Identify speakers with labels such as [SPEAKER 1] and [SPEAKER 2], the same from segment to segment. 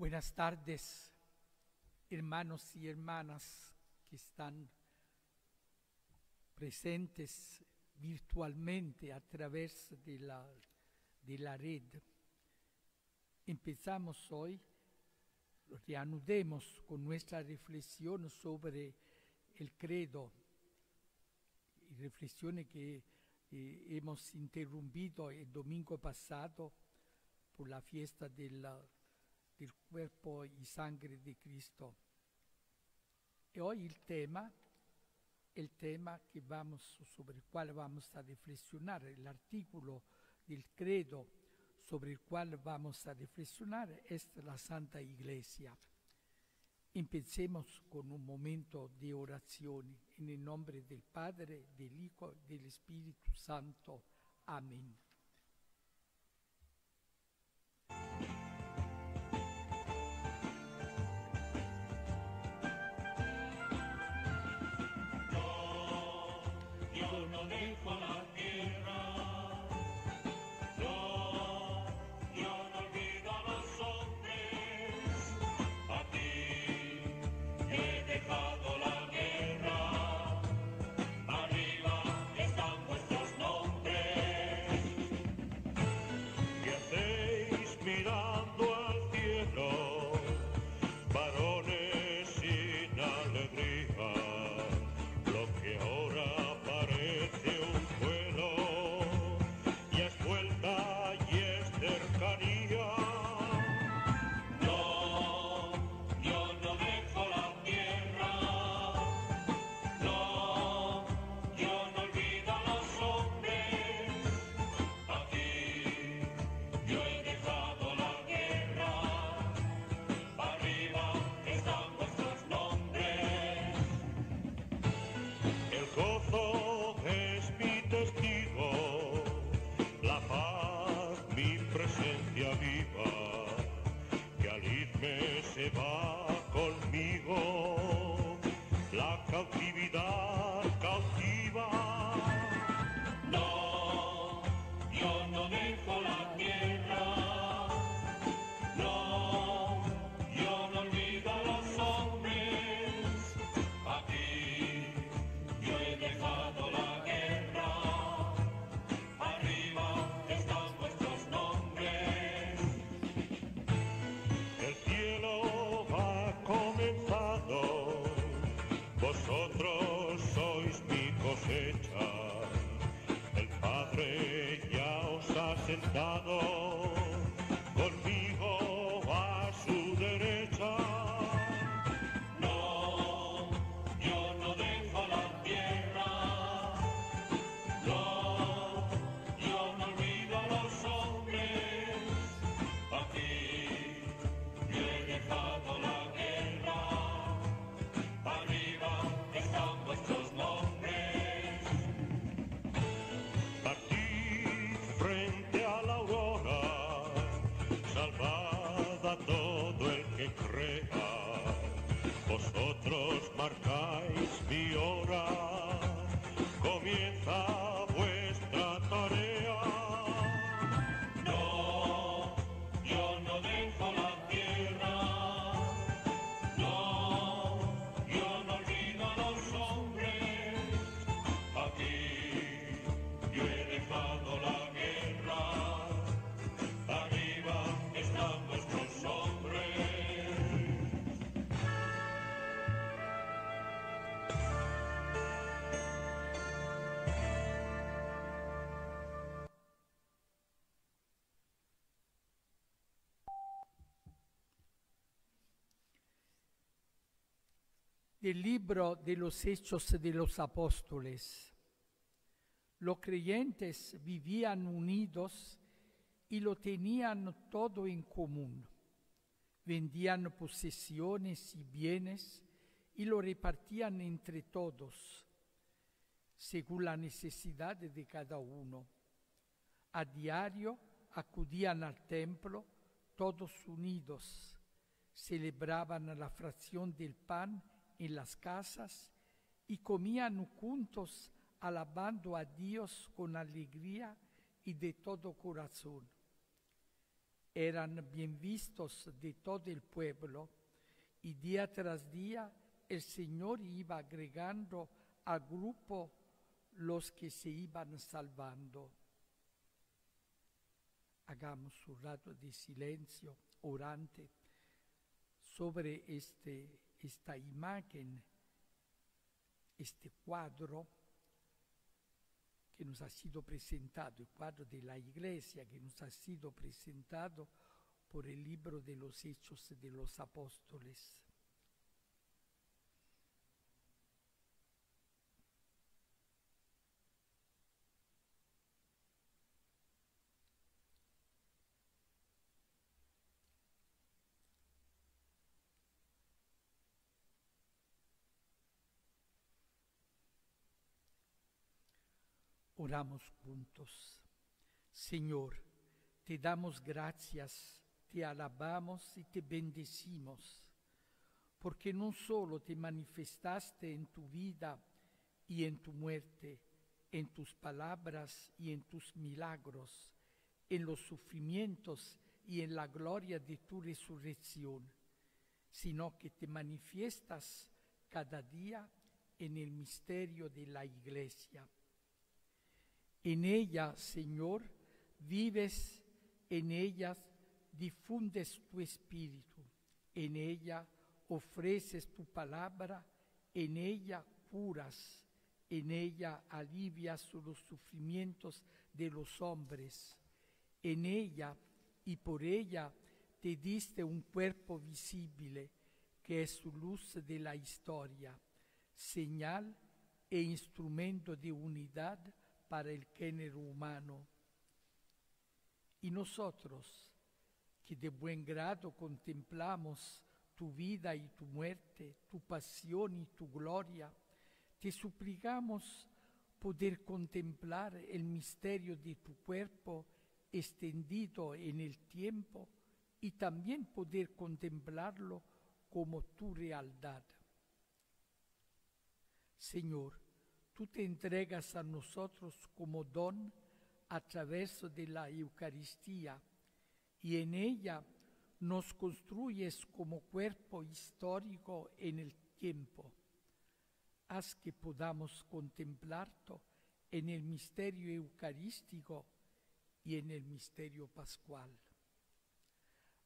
[SPEAKER 1] Buenas tardes, hermanos y hermanas que están presentes virtualmente a través de la red. Empezamos hoy, reanudemos con nuestra reflexión sobre el credo, y reflexiones que hemos interrumpido el domingo pasado por la fiesta del cuerpo y sangre de Cristo. Y hoy el tema sobre el cual vamos a reflexionar, el artículo del credo sobre el cual vamos a reflexionar es la Santa Iglesia. Empecemos con un momento de oración en el nombre del Padre, del Hijo y del Espíritu Santo. Amén.
[SPEAKER 2] Yo no dejo la tierra, yo no olvido a los hombres, a ti he dejado la guerra, arriba están vuestros nombres. ¿Qué hacéis mirando al cielo, varones sin alegría? Lo que ahora parece un vuelo, y es vuelta y es cercanía. No, yo no dejo la tierra, no, yo no olvido a los hombres, aquí yo he dejado la guerra, arriba están vuestros nombres. El gozo es mi testigo, la paz mi presencia viva, que al irme se va conmigo la cautividad cautiva. No, yo no dejo la tierra, no, yo no olvido a los hombres, aquí yo he dejado la guerra, arriba están vuestros nombres. El cielo ha comenzado, vosotros sois mi cosecha, el Padre ya os ha sentado conmigo a su derecha. No, yo no dejo la tierra, no, yo no olvido a los hombres, aquí yo he dejado la guerra, arriba están vuestros nombres. Partid frente a la aurora, salvad a todo el que crea, vosotros marcáis mi hora, comienza vuestra tarea. No, yo no dejo la tierra, no, yo no olvido a los hombres, aquí yo he dejado la guerra, arriba están vuestros hombres.
[SPEAKER 1] Del libro de los Hechos de los Apóstoles. Los creyentes vivían unidos y lo tenían todo en común. Vendían posesiones y bienes y lo repartían entre todos, según la necesidad de cada uno. A diario acudían al templo todos unidos, celebraban la fracción del pan en las casas y comían juntos alabando a Dios con alegría y de todo corazón. eran bien vistos de todo el pueblo, y día tras día el Señor iba agregando al grupo los que se iban salvando. Hagamos un rato de silencio orante sobre esta imagen, este cuadro que nos ha sido presentado, el cuadro de la iglesia que nos ha sido presentado por el libro de los Hechos de los Apóstoles. Oramos juntos. Señor, te damos gracias, te alabamos y te bendecimos, porque no solo te manifestaste en tu vida y en tu muerte, en tus palabras y en tus milagros, en los sufrimientos y en la gloria de tu resurrección, sino que te manifiestas cada día en el misterio de la Iglesia. En ella, Señor, vives, en ella difundes tu espíritu, en ella ofreces tu palabra, en ella curas, en ella alivias los sufrimientos de los hombres, en ella y por ella te diste un cuerpo visible que es luz de la historia, señal e instrumento de unidad para el género humano. Y nosotros, que de buen grado contemplamos tu vida y tu muerte, tu pasión y tu gloria, te suplicamos poder contemplar el misterio de tu cuerpo extendido en el tiempo y también poder contemplarlo como tu realidad. Señor, tú te entregas a nosotros como don a través de la Eucaristía y en ella nos construyes como cuerpo histórico en el tiempo. Haz que podamos contemplarlo en el misterio eucarístico y en el misterio pascual.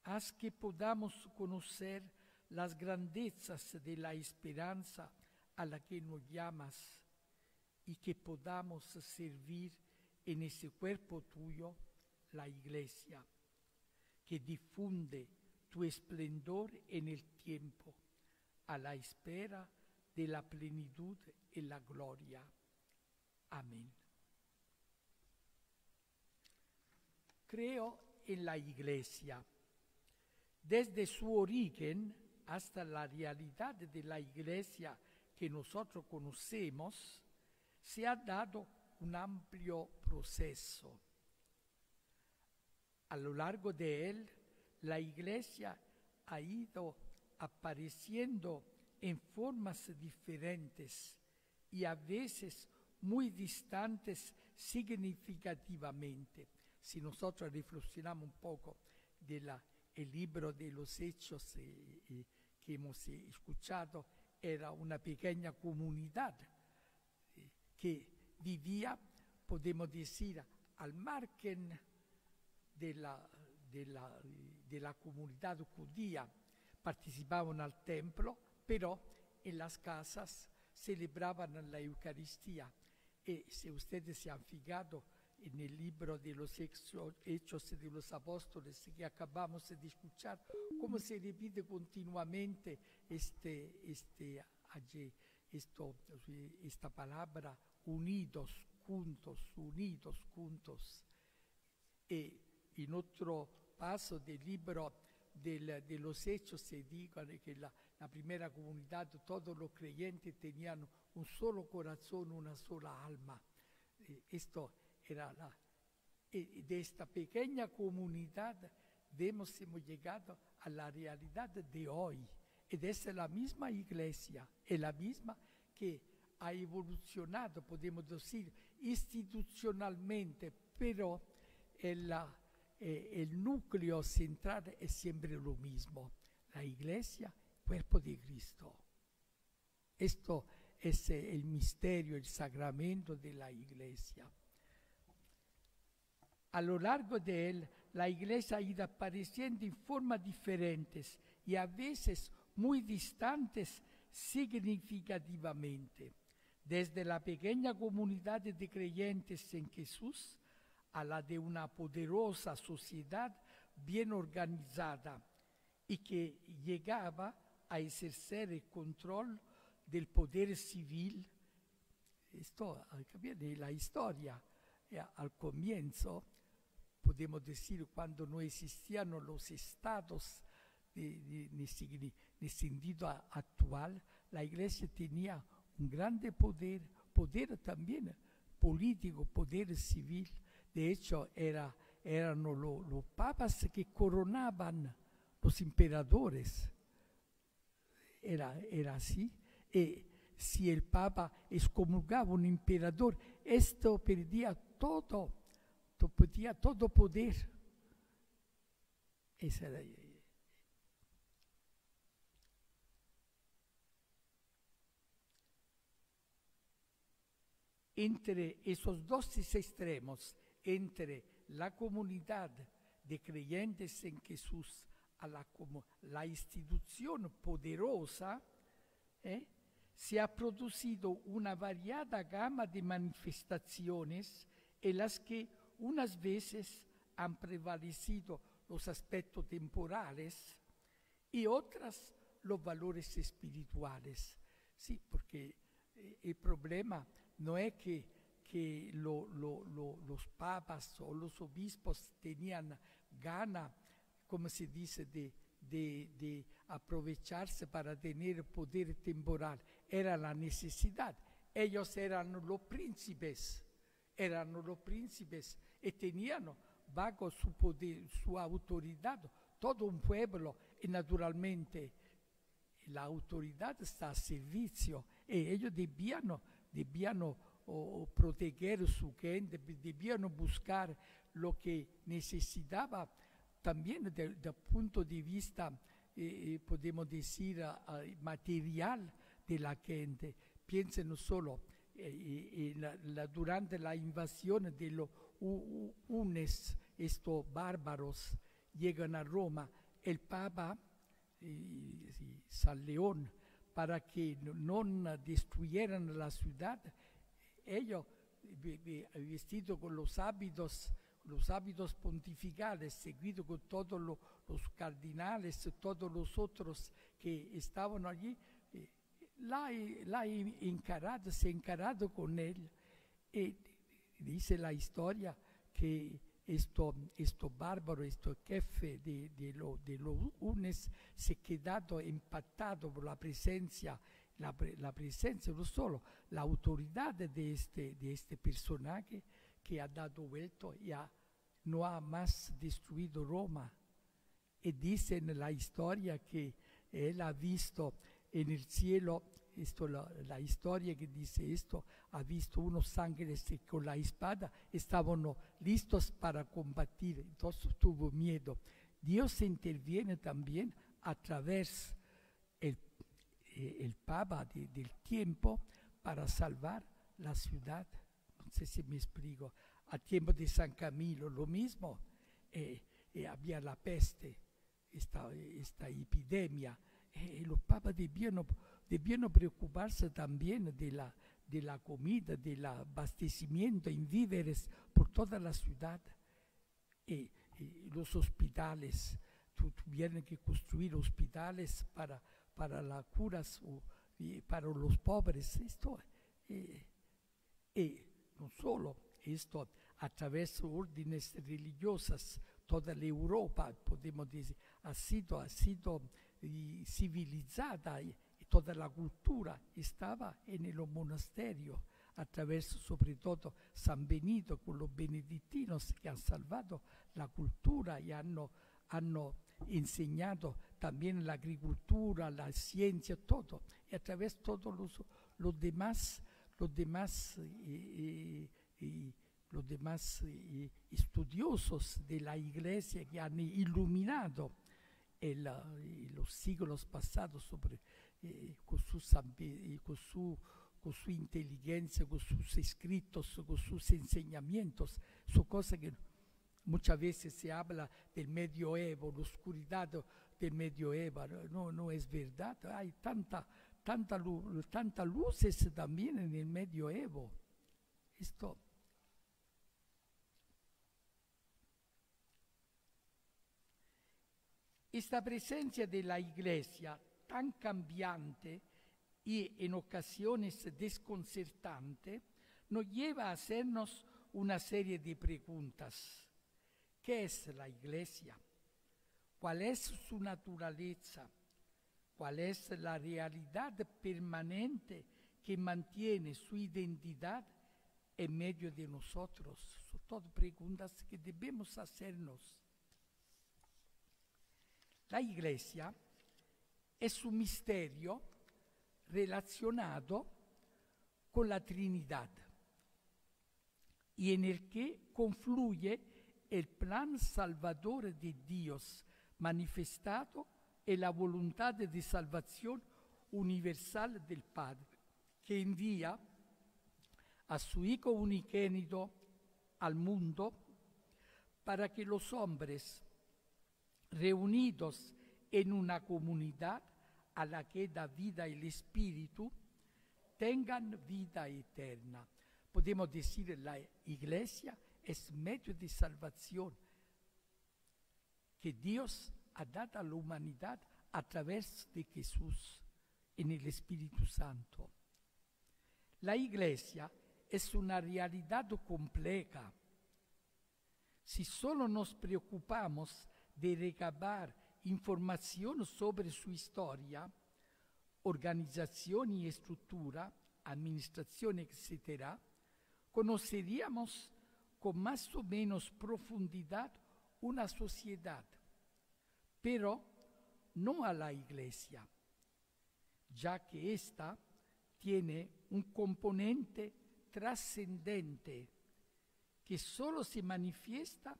[SPEAKER 1] Haz que podamos conocer las grandezas de la esperanza a la que nos llamas y que podamos servir en ese cuerpo tuyo, la Iglesia, que difunde tu esplendor en el tiempo, a la espera de la plenitud y la gloria. Amén. Creo en la Iglesia. Desde su origen hasta la realidad de la Iglesia que nosotros conocemos, se ha dado un amplio proceso. A lo largo de él, la Iglesia ha ido apareciendo en formas diferentes y a veces muy distantes significativamente. Si nosotros reflexionamos un poco del libro de los Hechos que hemos escuchado, era una pequeña comunidad que vivía, podemos decir, al margen de la comunidad judía. Participaban al templo, pero en las casas celebraban la Eucaristía. Y si ustedes se han fijado en el libro de los Hechos de los Apóstoles que acabamos de escuchar, cómo se repite continuamente esta palabra, unidos, juntos, unidos, juntos. Y en otro paso del libro de los Hechos se dice que la primera comunidad, todos los creyentes tenían un solo corazón, una sola alma. Esto era de esta pequeña comunidad hemos llegado a la realidad de hoy. Y es la misma Iglesia, es la misma que ha evolucionado, podemos decir, institucionalmente, pero el núcleo central es siempre lo mismo. La iglesia, cuerpo de Cristo. Esto es el misterio, el sacramento de la iglesia. A lo largo de él, la iglesia ha ido apareciendo en formas diferentes y a veces muy distantes significativamente. Desde la pequeña comunidad de creyentes en Jesús a la de una poderosa sociedad bien organizada y que llegaba a ejercer el control del poder civil. Esto de la historia, al comienzo, podemos decir, cuando no existían los estados en el sentido actual, la iglesia tenía un grande poder también político, poder civil. De hecho, eran los papas que coronaban los emperadores. Era así. Y si el papa excomulgaba un emperador, esto perdía todo poder. Esa era. Entre esos dos extremos, entre la comunidad de creyentes en Jesús a la institución poderosa, se ha producido una variada gama de manifestaciones en las que unas veces han prevalecido los aspectos temporales y otras los valores espirituales. Sí, porque el problema no es que los papas o los obispos tenían gana, como se dice, de aprovecharse para tener poder temporal. Era la necesidad. Ellos eran los príncipes y tenían bajo su poder, su autoridad, todo un pueblo, y naturalmente la autoridad está a servicio y ellos debían proteger su gente, debían buscar lo que necesitaba también desde el punto de vista, podemos decir, material de la gente. Piensen solo, durante la invasión de los hunes, estos bárbaros llegan a Roma, el Papa San León, para que no destruyeran la ciudad, ellos vestidos con los hábitos pontificales, seguidos con todos los cardinales, todos los otros que estaban allí, se ha encarado con él. Y dice la historia que esto bárbaro, esto jefe de los hunes, se ha quedado impactado por la presencia, no solo la autoridad de este personaje que ha dado vuelta y no ha más destruido Roma. Y dice en la historia que él ha visto en el cielo, la historia que dice esto, ha visto unos ángeles que con la espada estaban listos para combatir, entonces tuvo miedo. Dios interviene también a través el Papa del tiempo para salvar la ciudad. No sé si me explico. A tiempo de San Camilo, lo mismo, había la peste, esta epidemia. Los papas debían preocuparse también de la comida, del abastecimiento en víveres por toda la ciudad. Los hospitales, tuvieron que construir hospitales para las curas para los pobres. Esto, no solo esto, a través de órdenes religiosas, toda la Europa, podemos decir, ha sido civilizada y toda la cultura estaba en los monasterios, a través sobre todo San Benito con los benedictinos que han salvado la cultura y han enseñado también la agricultura, la ciencia, todo. Y a través de todos los demás los demás estudiosos de la iglesia que han iluminado los siglos pasados sobre, con su inteligencia, con sus escritos, con sus enseñamientos. Son cosas que muchas veces se habla del medioevo, la oscuridad del medioevo. No es verdad. Hay tantas luces también en el medioevo. Esta presencia de la iglesia tan cambiante y en ocasiones desconcertante nos lleva a hacernos una serie de preguntas. ¿Qué es la iglesia? ¿Cuál es su naturaleza? ¿Cuál es la realidad permanente que mantiene su identidad en medio de nosotros? Son todas preguntas que debemos hacernos. La iglesia es un misterio relacionado con la Trinidad y en el que confluye el plan salvador de Dios manifestado en la voluntad de salvación universal del Padre, que envía a su Hijo unigénito al mundo para que los hombres, reunidos en una comunidad a la que da vida el Espíritu, tengan vida eterna. Podemos decir la iglesia es medio de salvación que Dios ha dado a la humanidad a través de Jesús en el Espíritu Santo. La iglesia es una realidad compleja. Si solo nos preocupamos de recabar información sobre su historia, organización y estructura, administración, etc., conoceríamos con más o menos profundidad una sociedad, pero no a la iglesia, ya que ésta tiene un componente trascendente que solo se manifiesta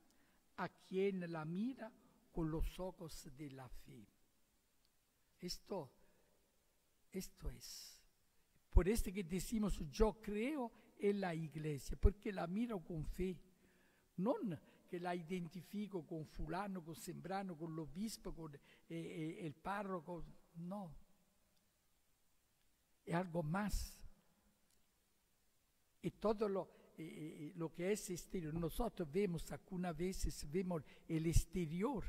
[SPEAKER 1] a quien la mira con los ojos de la fe. Esto es. Por esto que decimos, yo creo en la iglesia, porque la miro con fe. No que la identifico con fulano, con sembrano, con l'obispo, con el párroco. No. Es algo más. Y todo lo que es exterior. Nosotros vemos, algunas veces vemos el exterior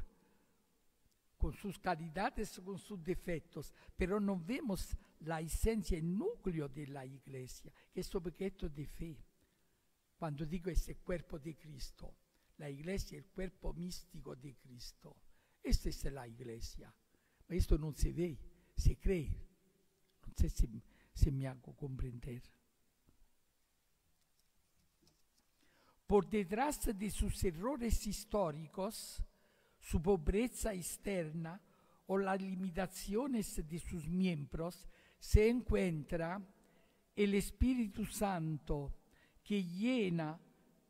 [SPEAKER 1] con sus calidades, con sus defectos, pero no vemos la esencia, el núcleo de la iglesia, que es objeto de fe. Cuando digo ese cuerpo de Cristo, la iglesia es el cuerpo místico de Cristo. Esta es la iglesia. Pero esto no se ve, se cree. No sé si me hago comprender. Por detrás de sus errores históricos, su pobreza externa o las limitaciones de sus miembros, se encuentra el Espíritu Santo que llena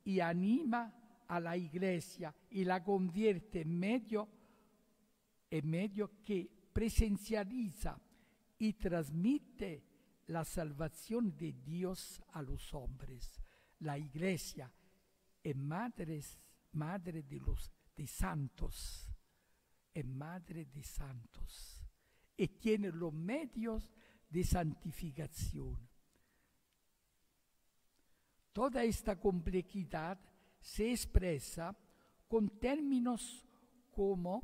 [SPEAKER 1] y anima a la iglesia y la convierte en medio que presencializa y transmite la salvación de Dios a los hombres. La iglesia es madre de santos, es madre de santos y tiene los medios de santificación. Toda esta complejidad se expresa con términos como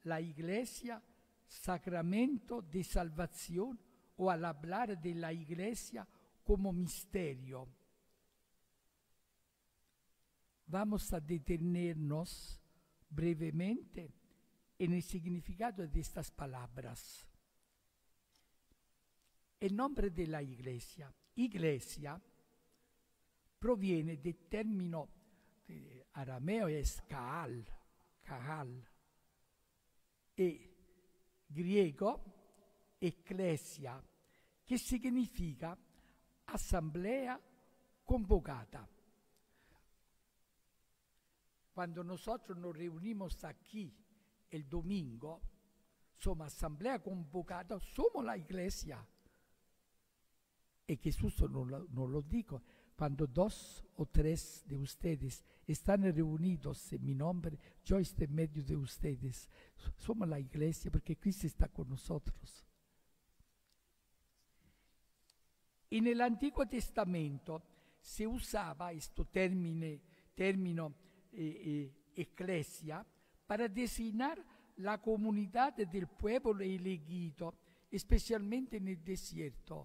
[SPEAKER 1] la iglesia, sacramento de salvación, o al hablar de la iglesia como misterio. Vamos a detenernos brevemente en el significado de estas palabras. El nombre de la iglesia, proviene del término arameo es kahal, y griego ecclesia, que significa asamblea convocata. cuando nosotros nos reunimos aquí el domingo, somos asamblea convocada, somos la iglesia. Y Jesús nos lo dijo, cuando 2 o 3 de ustedes están reunidos en mi nombre, yo estoy en medio de ustedes. Somos la iglesia porque Cristo está con nosotros. En el Antiguo Testamento se usaba este término eclesia para designar la comunidad del pueblo elegido, especialmente en el desierto.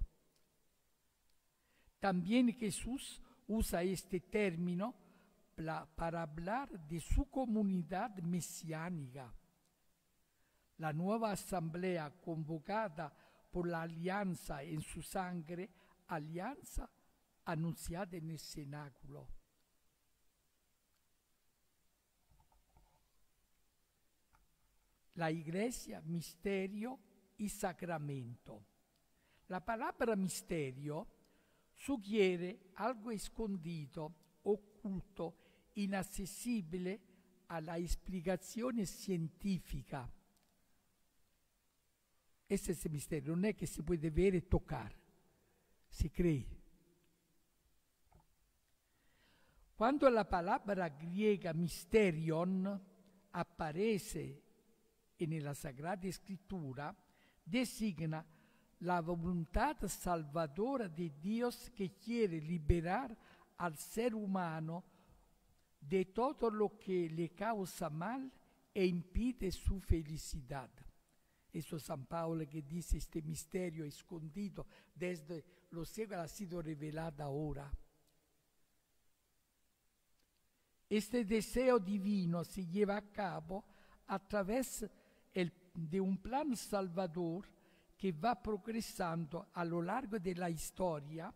[SPEAKER 1] También Jesús usa este término para hablar de su comunidad mesiánica. La nueva asamblea convocada por la alianza en su sangre, alianza anunciada en el cenáculo. La iglesia, misterio y sacramento. La palabra misterio sugiere algo escondido, oculto, inaccesible alla explicazione scientifica. Ese es el misterio, non è che si può vedere e toccare, si cree. Quando la palabra griega mysterion aparece nella Sagrada Escritura, designa la voluntad salvadora de Dios que quiere liberar al ser humano de todo lo que le causa mal e impide su felicidad. Eso es San Pablo que dice, este misterio escondido desde los siglos ha sido revelado ahora. Este deseo divino se lleva a cabo a través de un plan salvador que va progresando a lo largo de la historia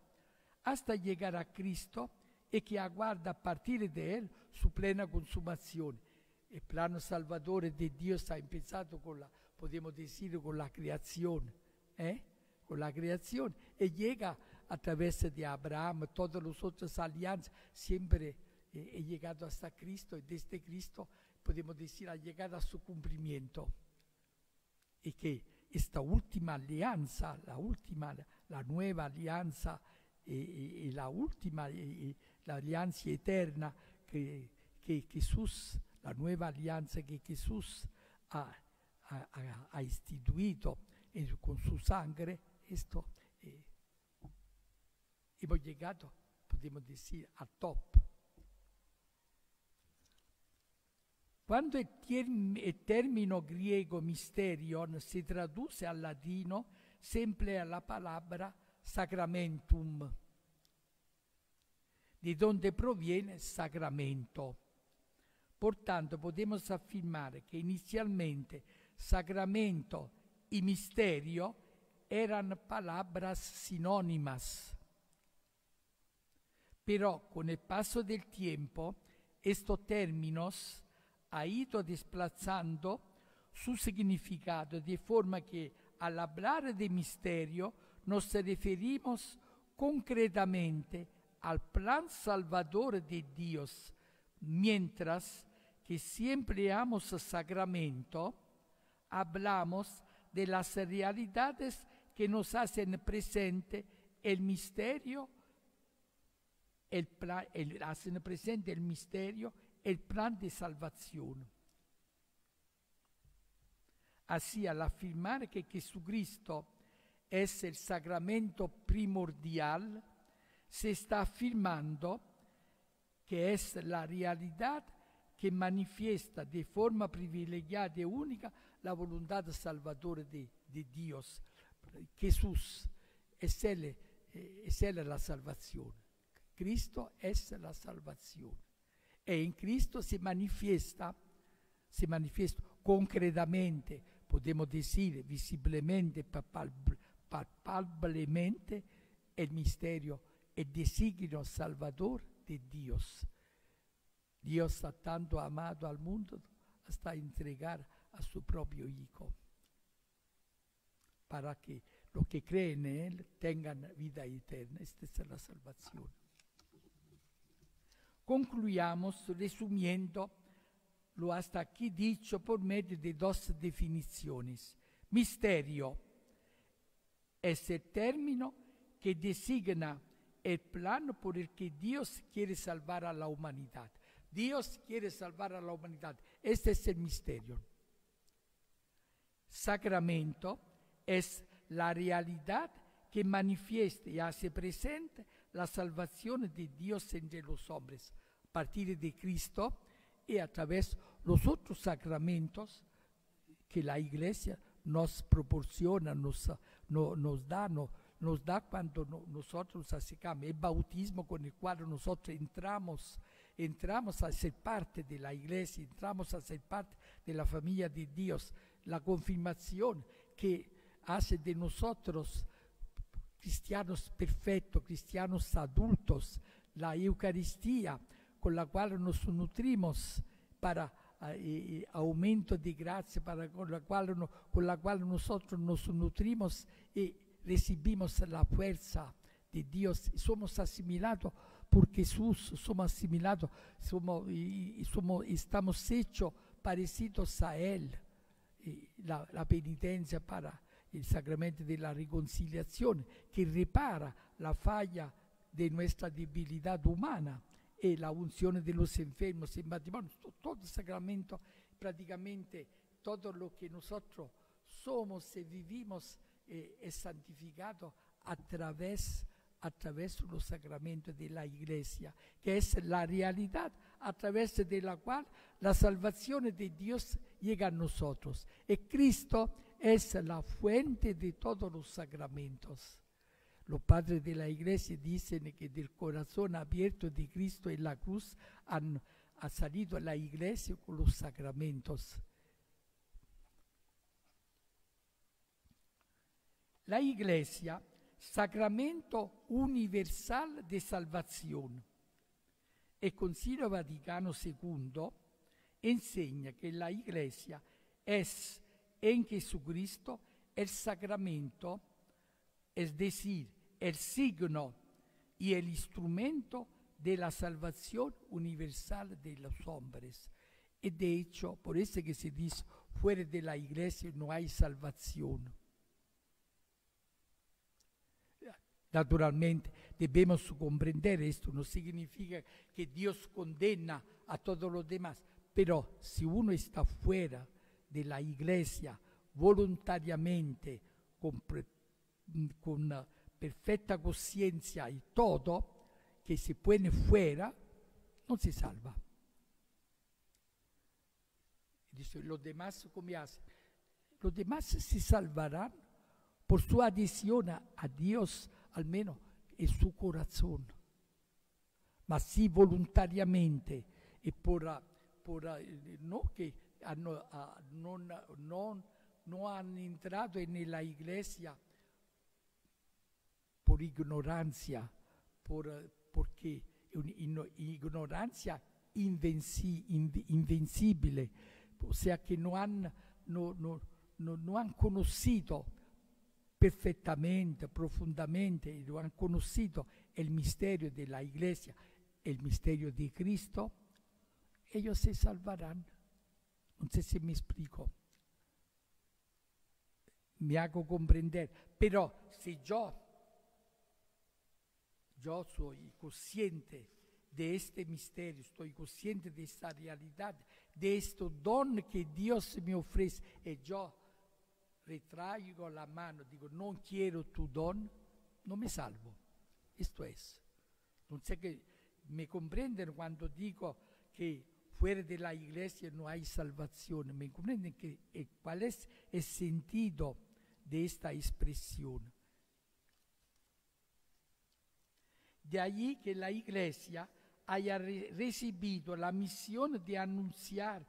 [SPEAKER 1] hasta llegar a Cristo y que aguarda a partir de él su plena consumación. El plan salvador de Dios ha empezado podemos decir, con la creación, con la creación, y llega a través de Abraham, todas las otras alianzas, siempre he llegado hasta Cristo, y desde Cristo, podemos decir, ha llegado a su cumplimiento. Y que esta última alianza, la nueva alianza, y la última, la alianza eterna que Jesús, la nueva alianza que Jesús ha instituido con su sangre, esto hemos llegado, podemos decir, a top. Quando il termine griego mysterion si traduce al latino, se emplea la palabra sacramentum, de donde proviene sacramento. Por tanto, podemos afirmar que inicialmente sacramento y misterio eran palabras sinónimas. Pero con el paso del tiempo, estos términos ha ido desplazando su significado de forma que al hablar de misterio nos referimos concretamente al plan salvador de Dios, mientras que si empleamos sacramento, hablamos de las realidades que nos hacen presente el misterio, hacen presente el misterio, el plan de salvación. Así, al afirmar que Jesucristo es el sacramento primordial, se está afirmando que es la realidad que manifiesta de forma privilegiada y única la voluntad salvadora de Dios. Jesús es Él la salvación. Cristo es la salvación. E in Cristo si manifiesta concretamente, podemos decir visiblemente, palpablemente, el misterio, el designio salvador de Dios. Dios ha tanto amado al mundo hasta entregar a su propio Hijo, para que los que creen en Él tengan vida eterna. Esta es la salvación. Concluyamos resumiendo lo hasta aquí dicho por medio de dos definiciones. Misterio es el término que designa el plan por el que Dios quiere salvar a la humanidad. Dios quiere salvar a la humanidad. Este es el misterio. Sacramento es la realidad que manifiesta y hace presente la salvación de Dios entre los hombres a partir de Cristo y a través de los otros sacramentos que la Iglesia nos proporciona, nos da cuando nosotros nos acercamos. El bautismo con el cual nosotros entramos a ser parte de la Iglesia, entramos a ser parte de la familia de Dios. La confirmación que hace de nosotros cristianos perfectos, cristianos adultos, la Eucaristía con la cual nos nutrimos para aumento de gracia, con la cual nosotros nos nutrimos y recibimos la fuerza de Dios. Somos asimilados por Jesús, somos asimilados, estamos hechos parecidos a Él. La penitencia para el sacramento de la reconciliación, que repara la falla de nuestra debilidad humana, y la unción de los enfermos en matrimonio. Todo el sacramento, prácticamente todo lo que nosotros somos y vivimos es santificado a través de los sacramentos de la Iglesia, que es la realidad a través de la cual la salvación de Dios llega a nosotros. Y Cristo es la fuente de todos los sacramentos. Los padres de la Iglesia dicen que del corazón abierto de Cristo en la cruz ha salido la Iglesia con los sacramentos. La Iglesia, sacramento universal de salvación. El Concilio Vaticano II enseña que la Iglesia es en Jesucristo el sacramento, es decir, el signo y el instrumento de la salvación universal de los hombres. Y de hecho, por eso que se dice, fuera de la Iglesia no hay salvación. Naturalmente debemos comprender esto, no significa que Dios condena a todos los demás, pero si uno está fuera de la Iglesia voluntariamente, con perfecta conciencia y todo, que se pone fuera, no se salva. Dice, los demás, ¿cómo hacen? Los demás se salvarán por su adhesión a Dios, al menos en su corazón. Mas si voluntariamente y no que no han entrado en la Iglesia por ignorancia, porque ignorancia invencible, o sea que no han conocido perfectamente, profundamente, no han conocido el misterio de la Iglesia, el misterio de Cristo, ellos se salvarán. No sé si me explico. Me hago comprender. Pero si yo soy consciente de este misterio, estoy consciente de esta realidad, de este don que Dios me ofrece, y yo retraigo la mano, digo, no quiero tu don, no me salvo. Esto es. No sé que me comprenden cuando digo que fuera de la Iglesia no hay salvación. Me comprenden cuál es el sentido de esta expresión. De allí que la Iglesia haya recibido la misión de anunciar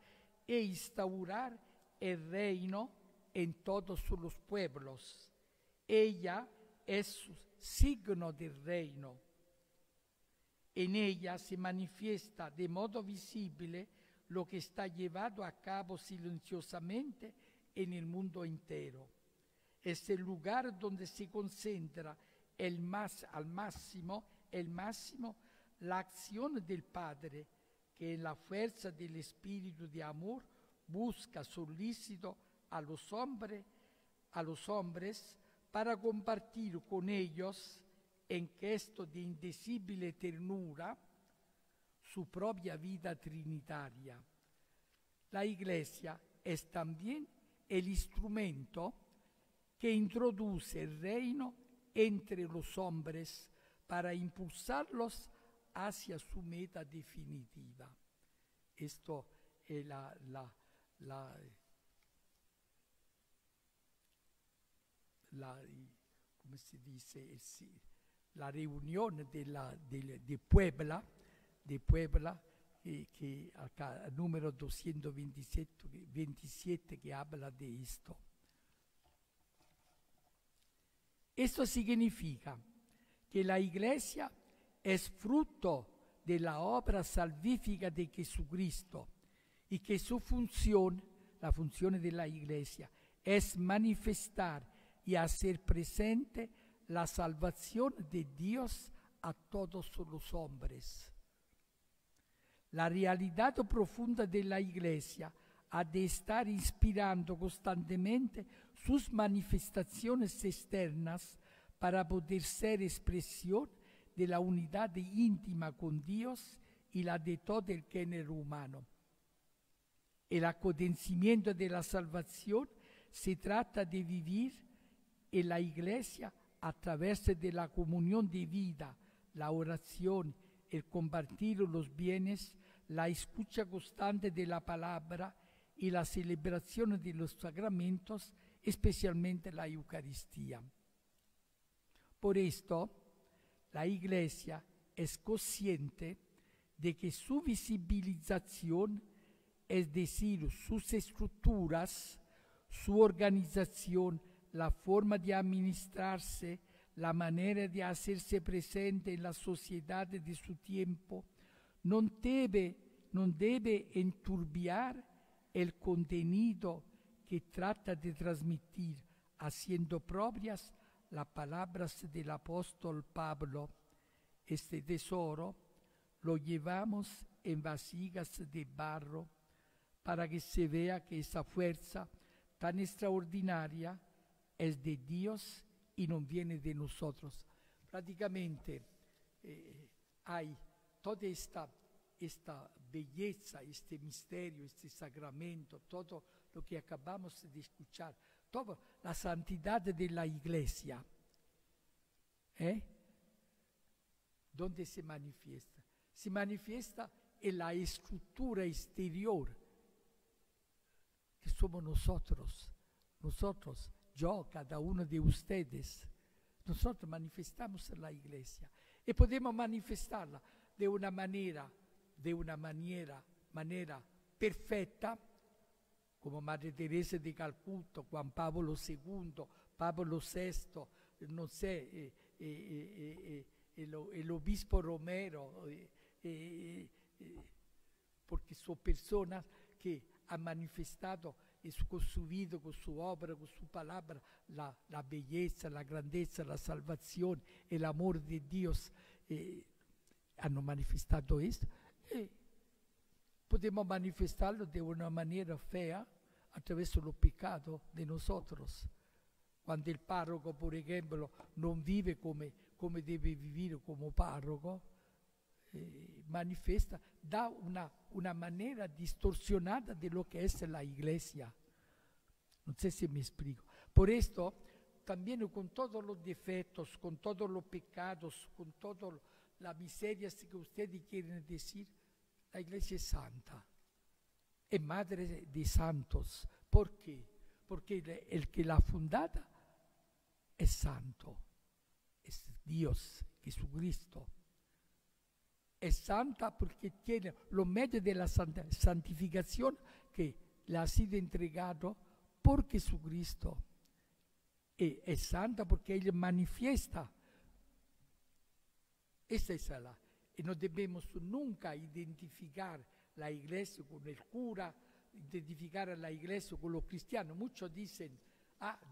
[SPEAKER 1] e instaurar el reino en todos los pueblos. Ella es signo del reino. En ella se manifiesta de modo visible lo que está llevado a cabo silenciosamente en el mundo entero. Es el lugar donde se concentra al máximo la acción del Padre, que en la fuerza del espíritu de amor busca solícito a los hombres para compartir con ellos en gesto de indecible ternura su propia vida trinitaria. La Iglesia es también el instrumento que introduce el reino entre los hombres para impulsarlos hacia su meta definitiva. Esto es come si dice, la reunión de Puebla, que acá, número 227 que habla de esto. Esto significa que la Iglesia es fruto de la obra salvífica de Jesucristo y que su función, la función de la Iglesia, es manifestar y hacer presente la salvación de Dios a todos los hombres. La realidad profunda de la Iglesia ha de estar inspirando constantemente sus manifestaciones externas para poder ser expresión de la unidad íntima con Dios y la de todo el género humano. El acontecimiento de la salvación se trata de vivir en la Iglesia a través de la comunión de vida, la oración, el compartir los bienes, la escucha constante de la palabra y la celebración de los sacramentos, especialmente la Eucaristía. Por esto, la Iglesia es consciente de que su visibilización, es decir, sus estructuras, su organización, la forma de administrarse, la manera de hacerse presente en la sociedad de su tiempo, no debe enturbiar el contenido que trata de transmitir, haciendo propias las palabras del apóstol Pablo. Este tesoro lo llevamos en vasijas de barro para que se vea que esa fuerza tan extraordinaria es de Dios y no viene de nosotros. Prácticamente hay toda esta belleza, este misterio, este sacramento, todo lo que acabamos de escuchar, toda la santidad de la Iglesia. ¿Dónde se manifiesta? Se manifiesta en la estructura exterior, que somos nosotros, yo, cada uno de ustedes. Nosotros manifestamos la Iglesia y podemos manifestarla de una manera perfecta, como Madre Teresa de Calcuta, Juan Pablo II, Pablo VI, no sé, el obispo Romero, porque son personas que han manifestado con su vida, con su obra, con su palabra, la belleza, la grandeza, la salvación, el amor de Dios. Han manifestado esto. Podemos manifestarlo de una manera fea a través de los pecados de nosotros. Cuando el párroco, por ejemplo, no vive come debe vivir como párroco, manifiesta, da una manera distorsionada de lo que es la Iglesia. No sé si me explico. Por esto, también con todos los defectos, con todos los pecados, con todas las miserias que ustedes quieren decir, la Iglesia es santa, es madre de santos. ¿Por qué? Porque el que la ha fundada es santo, es Dios, Jesucristo. Es santa porque tiene los medios de la santificación que le ha sido entregado por Jesucristo. Y es santa porque ella manifiesta. Esa es la. Y no debemos nunca identificar la Iglesia con el cura, identificar a la Iglesia con los cristianos. Muchos dicen,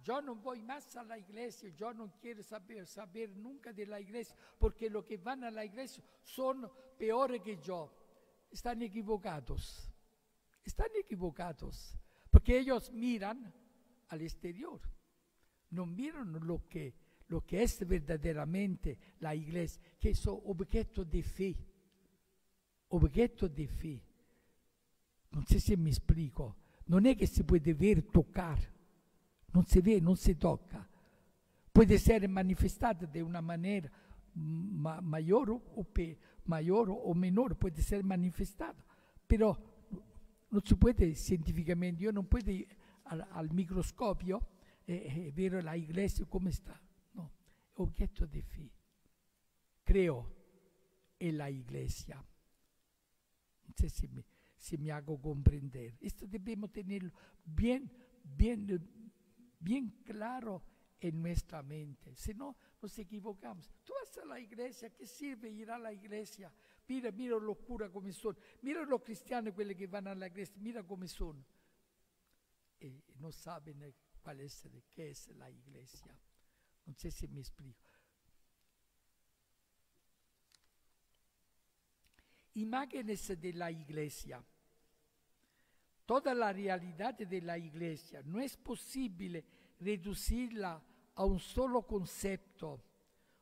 [SPEAKER 1] yo no voy más a la Iglesia, yo no quiero saber nunca de la Iglesia, porque los que van a la Iglesia son peores que yo. están equivocados. Están equivocados. Porque ellos miran al exterior. No miran lo que es verdaderamente la iglesia, que son objetos de fe. Objetos de fe. Non so se mi explico. Non è che si può ver, toccare. Non si vede, non si tocca. Può essere manifestata di una maniera maggiore o minore, può essere manifestata. Però non si può scientificamente, io non puedo al microscopio vedere la iglesia come sta. No, è oggetto di fe. Creo en la iglesia. Non so se mi hago comprender. Esto debemos tenerlo bien claro en nuestra mente. Si no, nos equivocamos. Tú vas a la iglesia, ¿qué sirve ir a la iglesia? Mira los curas come sono. Mira los cristianos, quelli che vanno alla iglesia. Mira come sono. E non saben qué es la iglesia. Non so se mi explico. Imágenes de la iglesia. Toda la realidad de la iglesia no es posible reducirla a un solo concepto,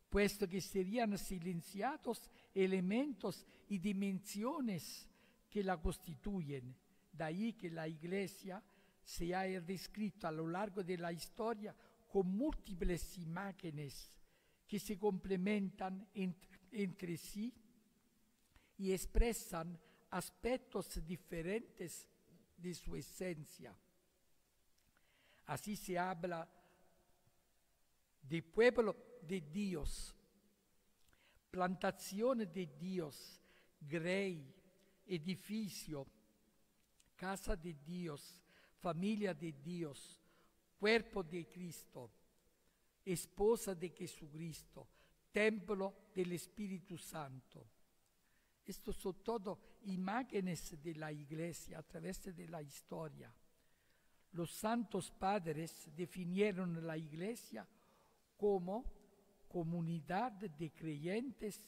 [SPEAKER 1] puesto que serían silenciados elementos y dimensiones que la constituyen. De ahí que la iglesia se haya descrito a lo largo de la historia con múltiples imágenes que se complementan entre sí y expresan aspectos diferentes de su esencia. Así se habla de pueblo de Dios, plantación de Dios, grey, edificio, casa de Dios, familia de Dios, cuerpo de Cristo, esposa de Jesucristo, templo del Espíritu Santo. Estos son todo imágenes de la iglesia a través de la historia. Los santos padres definieron la iglesia como comunidad de creyentes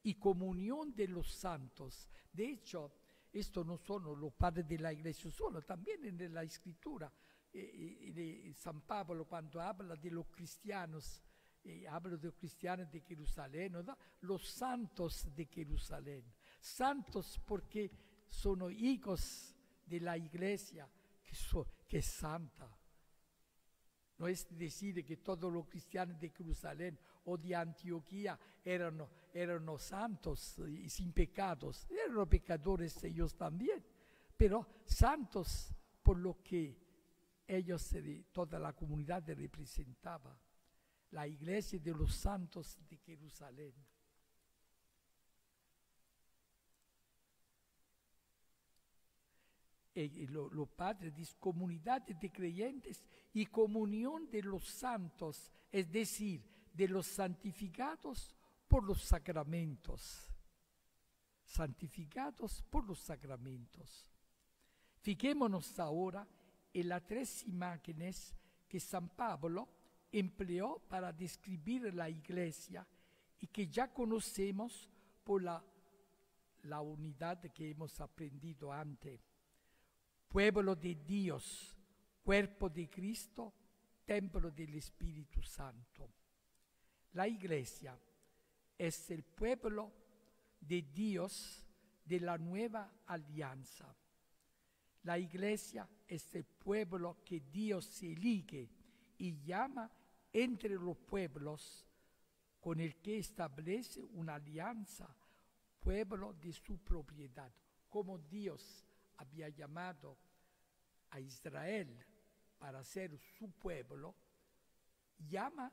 [SPEAKER 1] y comunión de los santos. De hecho, estos no son los padres de la iglesia solo, también en la escritura. San Pablo cuando habla de los cristianos, habla de los cristianos de Jerusalén, ¿no? Los santos de Jerusalén. Santos porque son hijos de la iglesia que es santa. No es decir que todos los cristianos de Jerusalén o de Antioquía eran santos y sin pecados. Eran pecadores ellos también, pero santos por lo que ellos, toda la comunidad representaba. La iglesia de los santos de Jerusalén. Los padres dicen comunidad de creyentes y comunión de los santos, es decir, de los santificados por los sacramentos. Santificados por los sacramentos. Fijémonos ahora en las tres imágenes que San Pablo empleó para describir la iglesia y que ya conocemos por la unidad que hemos aprendido antes. Pueblo de Dios, cuerpo de Cristo, templo del Espíritu Santo. La iglesia es el pueblo de Dios de la nueva alianza. La iglesia es el pueblo que Dios elige y llama entre los pueblos, con el que establece una alianza, pueblo de su propiedad, como Dios había llamado a Israel para ser su pueblo, llama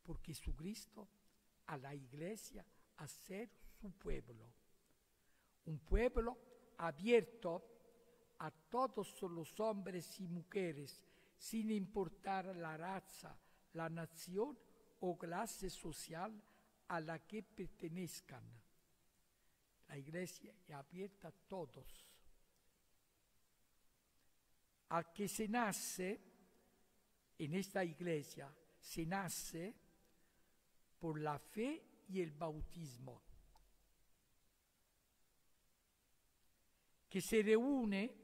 [SPEAKER 1] por Jesucristo a la iglesia a ser su pueblo. Un pueblo abierto a todos los hombres y mujeres, sin importar la raza, la nación o clase social a la que pertenezcan. La iglesia es abierta a todos. Al que se nace en esta iglesia, se nace por la fe y el bautismo. que se reúne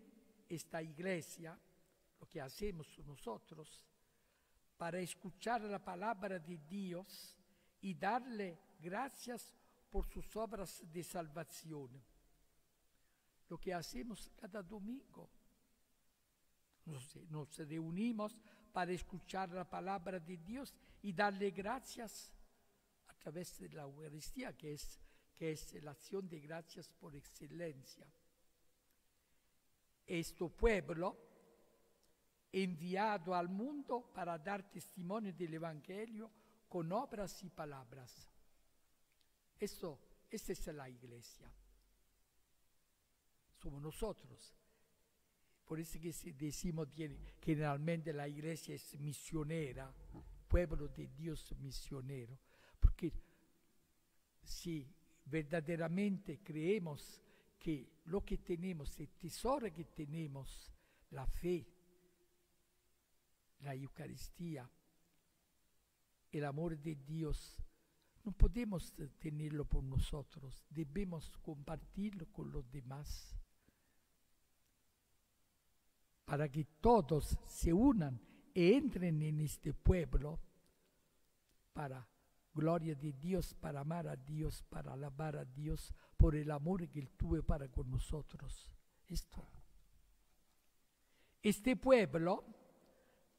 [SPEAKER 1] esta iglesia, lo que hacemos nosotros, para escuchar la palabra de Dios y darle gracias por sus obras de salvación. Lo que hacemos cada domingo. Nos reunimos para escuchar la palabra de Dios y darle gracias a través de la Eucaristía, que es la acción de gracias por excelencia. Este pueblo enviado al mundo para dar testimonio del Evangelio con obras y palabras. Esta es la iglesia. Somos nosotros. Por eso que decimos generalmente la iglesia es misionera, pueblo de Dios misionero. Porque si verdaderamente creemos que lo que tenemos, el tesoro que tenemos, la fe, la Eucaristía, el amor de Dios, no podemos tenerlo por nosotros, debemos compartirlo con los demás, para que todos se unan y entren en este pueblo para gloria de Dios, para amar a Dios, para alabar a Dios por el amor que Él tuvo para con nosotros. Este pueblo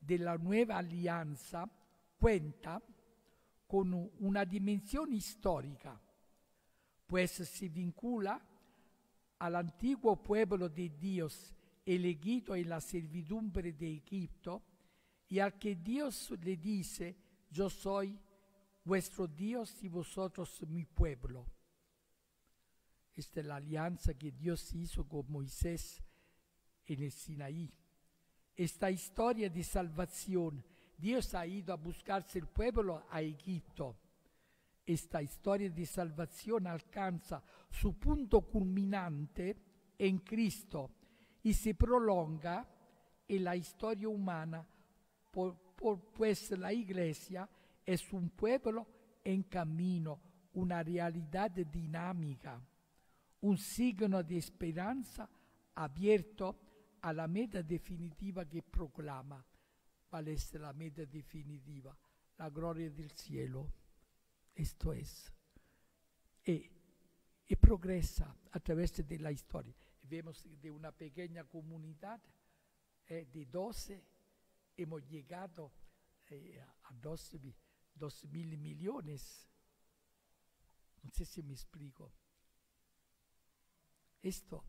[SPEAKER 1] de la nueva alianza cuenta con una dimensión histórica, pues se vincula al antiguo pueblo de Dios elegido en la servidumbre de Egipto y al que Dios le dice: yo soy vuestro Dios y vosotros mi pueblo. Esta es la alianza que Dios hizo con Moisés en el Sinaí. Esta historia de salvación, Dios ha ido a buscarse el pueblo a Egipto. Esta historia de salvación alcanza su punto culminante en Cristo y se prolonga en la historia humana, pues la iglesia es un pueblo en camino, una realidad dinámica, un signo de esperanza abierto a la meta definitiva que proclama. ¿Cuál es la meta definitiva? La gloria del cielo. Esto es. Y progresa a través de la historia. Vemos de una pequeña comunidad de 12, hemos llegado a 2.000 millones. No sé si me explico. Esto.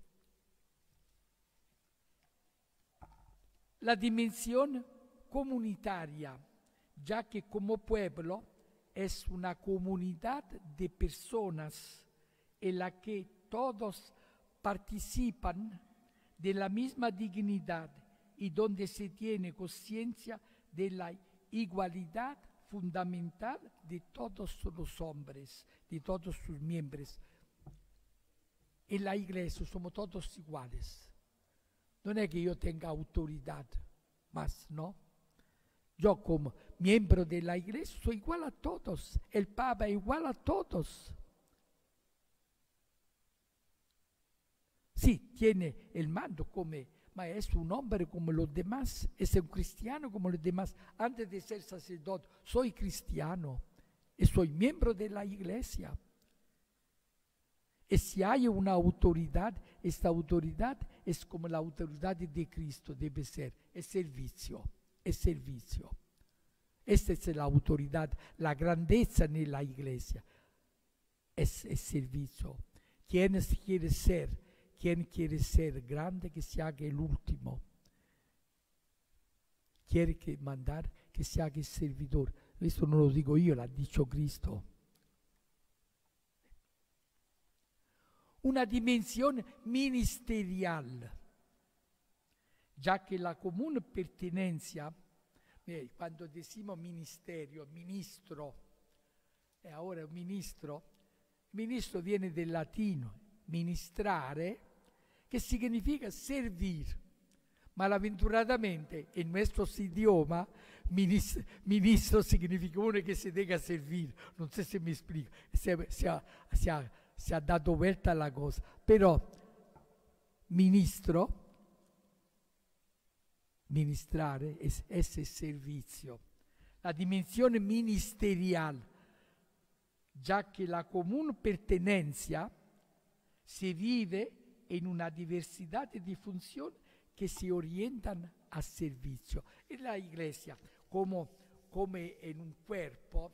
[SPEAKER 1] La dimensión comunitaria, ya que como pueblo es una comunidad de personas en la que todos participan de la misma dignidad y donde se tiene conciencia de la igualdad fundamental de todos los hombres, de todos sus miembros. En la iglesia somos todos iguales. No es que yo tenga autoridad más, ¿no? Yo como miembro de la iglesia soy igual a todos. El Papa es igual a todos. Sí, tiene el mando pero es un hombre como los demás, es un cristiano como los demás. Antes de ser sacerdote, soy cristiano y soy miembro de la iglesia. Y si hay una autoridad, esta autoridad es como la autoridad de Cristo, debe ser, es servicio, es servicio. Esta es la autoridad, la grandeza en la iglesia, es servicio. ¿Quién quiere ser grande, que se haga el último? Quiere mandar, que se haga el servidor. Esto no lo digo yo, lo ha dicho Cristo. Una dimensión ministerial, ya que la común pertenencia, cuando decimos ministerio, ministro, ahora ministro viene del latino, ministrare, que significa servir. Malaventuradamente, en nuestro idioma, ministro significa uno que se deja servir. No sé si me explico. Se ha dado vuelta la cosa. Pero ministro, ministrare, essere servizio. La dimensione ministeriale, già che la comune pertenencia si vive in una diversità di funzioni che si orientano a servizio. E la Iglesia, come in un cuerpo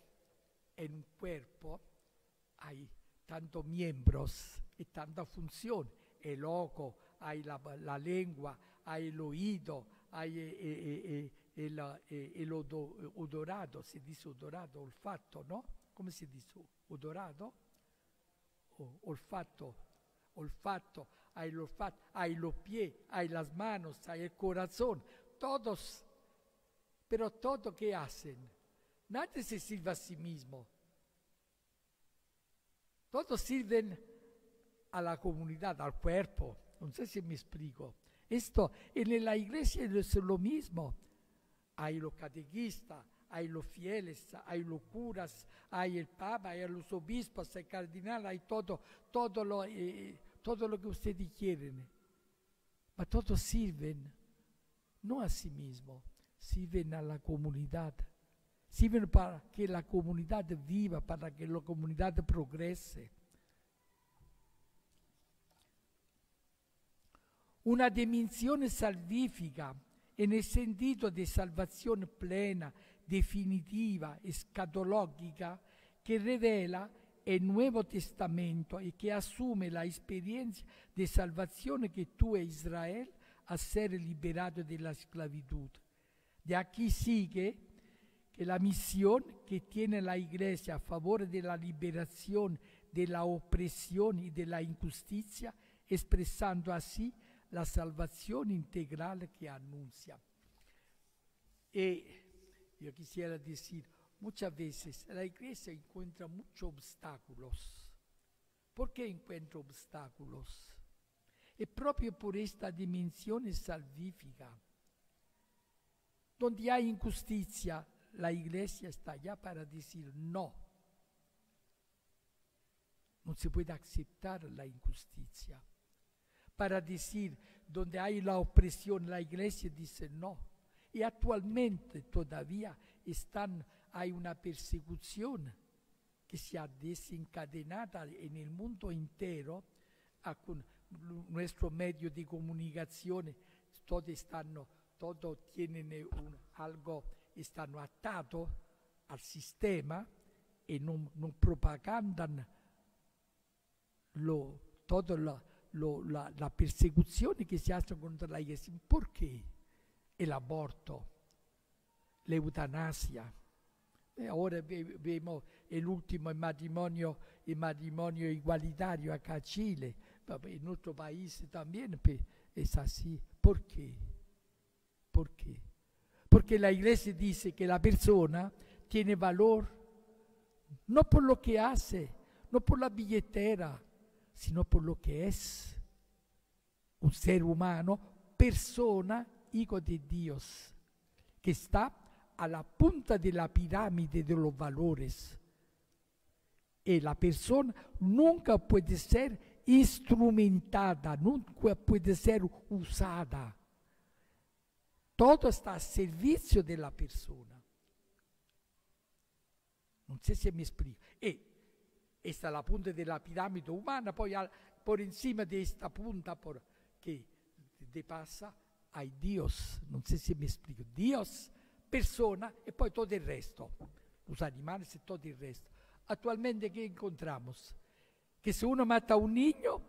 [SPEAKER 1] hay tantos miembros y tanta función. El ojo, hay la lengua, hay el oído, hay el odorado, se dice odorado, olfato, ¿no? ¿Cómo se dice? Odorado, olfato, hay el olfato, hay los pies, hay las manos, hay el corazón, todos, pero todo ¿qué hacen? Nadie se sirve a sí mismo. Todos sirven a la comunidad, al cuerpo. No sé si me explico. Esto en la iglesia es lo mismo. Hay los catequistas, hay los fieles, hay los curas, hay el papa, hay los obispos, hay el cardenal, hay todo lo que ustedes quieren. Pero todos sirven, no a sí mismos, sirven a la comunidad. Sirven para que la comunidad viva, para que la comunidad progrese. Una dimensione salvifica nel sentito di salvazione plena, definitiva, escatologica, che rivela il Nuovo Testamento e che assume la esperienza di salvazione che tu e Israele a essere liberato dalla schiavitù. De aquí sigue que la misión que tiene la Iglesia a favor de la liberación de la opresión y de la injusticia, expresando así la salvación integral que anuncia. Y yo quisiera decir, muchas veces la Iglesia encuentra muchos obstáculos. ¿Por qué encuentra obstáculos? Es proprio por esta dimensión salvífica. Donde hay injusticia, la Iglesia está allá para decir no. No se puede aceptar la injusticia. Para decir, donde hay la opresión, la Iglesia dice no. Y actualmente todavía hay una persecución que se ha desencadenado en el mundo entero, con nuestro medio de comunicación, todos tienen algo, están atados al sistema y no propagandan toda la persecución que se hace contra la Iglesia. ¿Por qué? El aborto, la eutanasia. Ahora vemos el último matrimonio igualitario acá en Chile. En otro país también es así. ¿Por qué? ¿Por qué? Porque la Iglesia dice que la persona tiene valor no por lo que hace, no por la billetera, sino por lo que es. Un ser humano, persona, hijo de Dios, que está a la punta de la pirámide de los valores. Y la persona nunca puede ser instrumentada, nunca puede ser usada. Todo está a servicio de la persona. No sé si me explico. Y esta es la punta de la pirámide humana, por encima de esta punta que pasa hay Dios. No sé si me explico. Dios, persona y poi todo el resto. Los animales y todo el resto. Actualmente, ¿qué encontramos? Que si uno mata a un niño,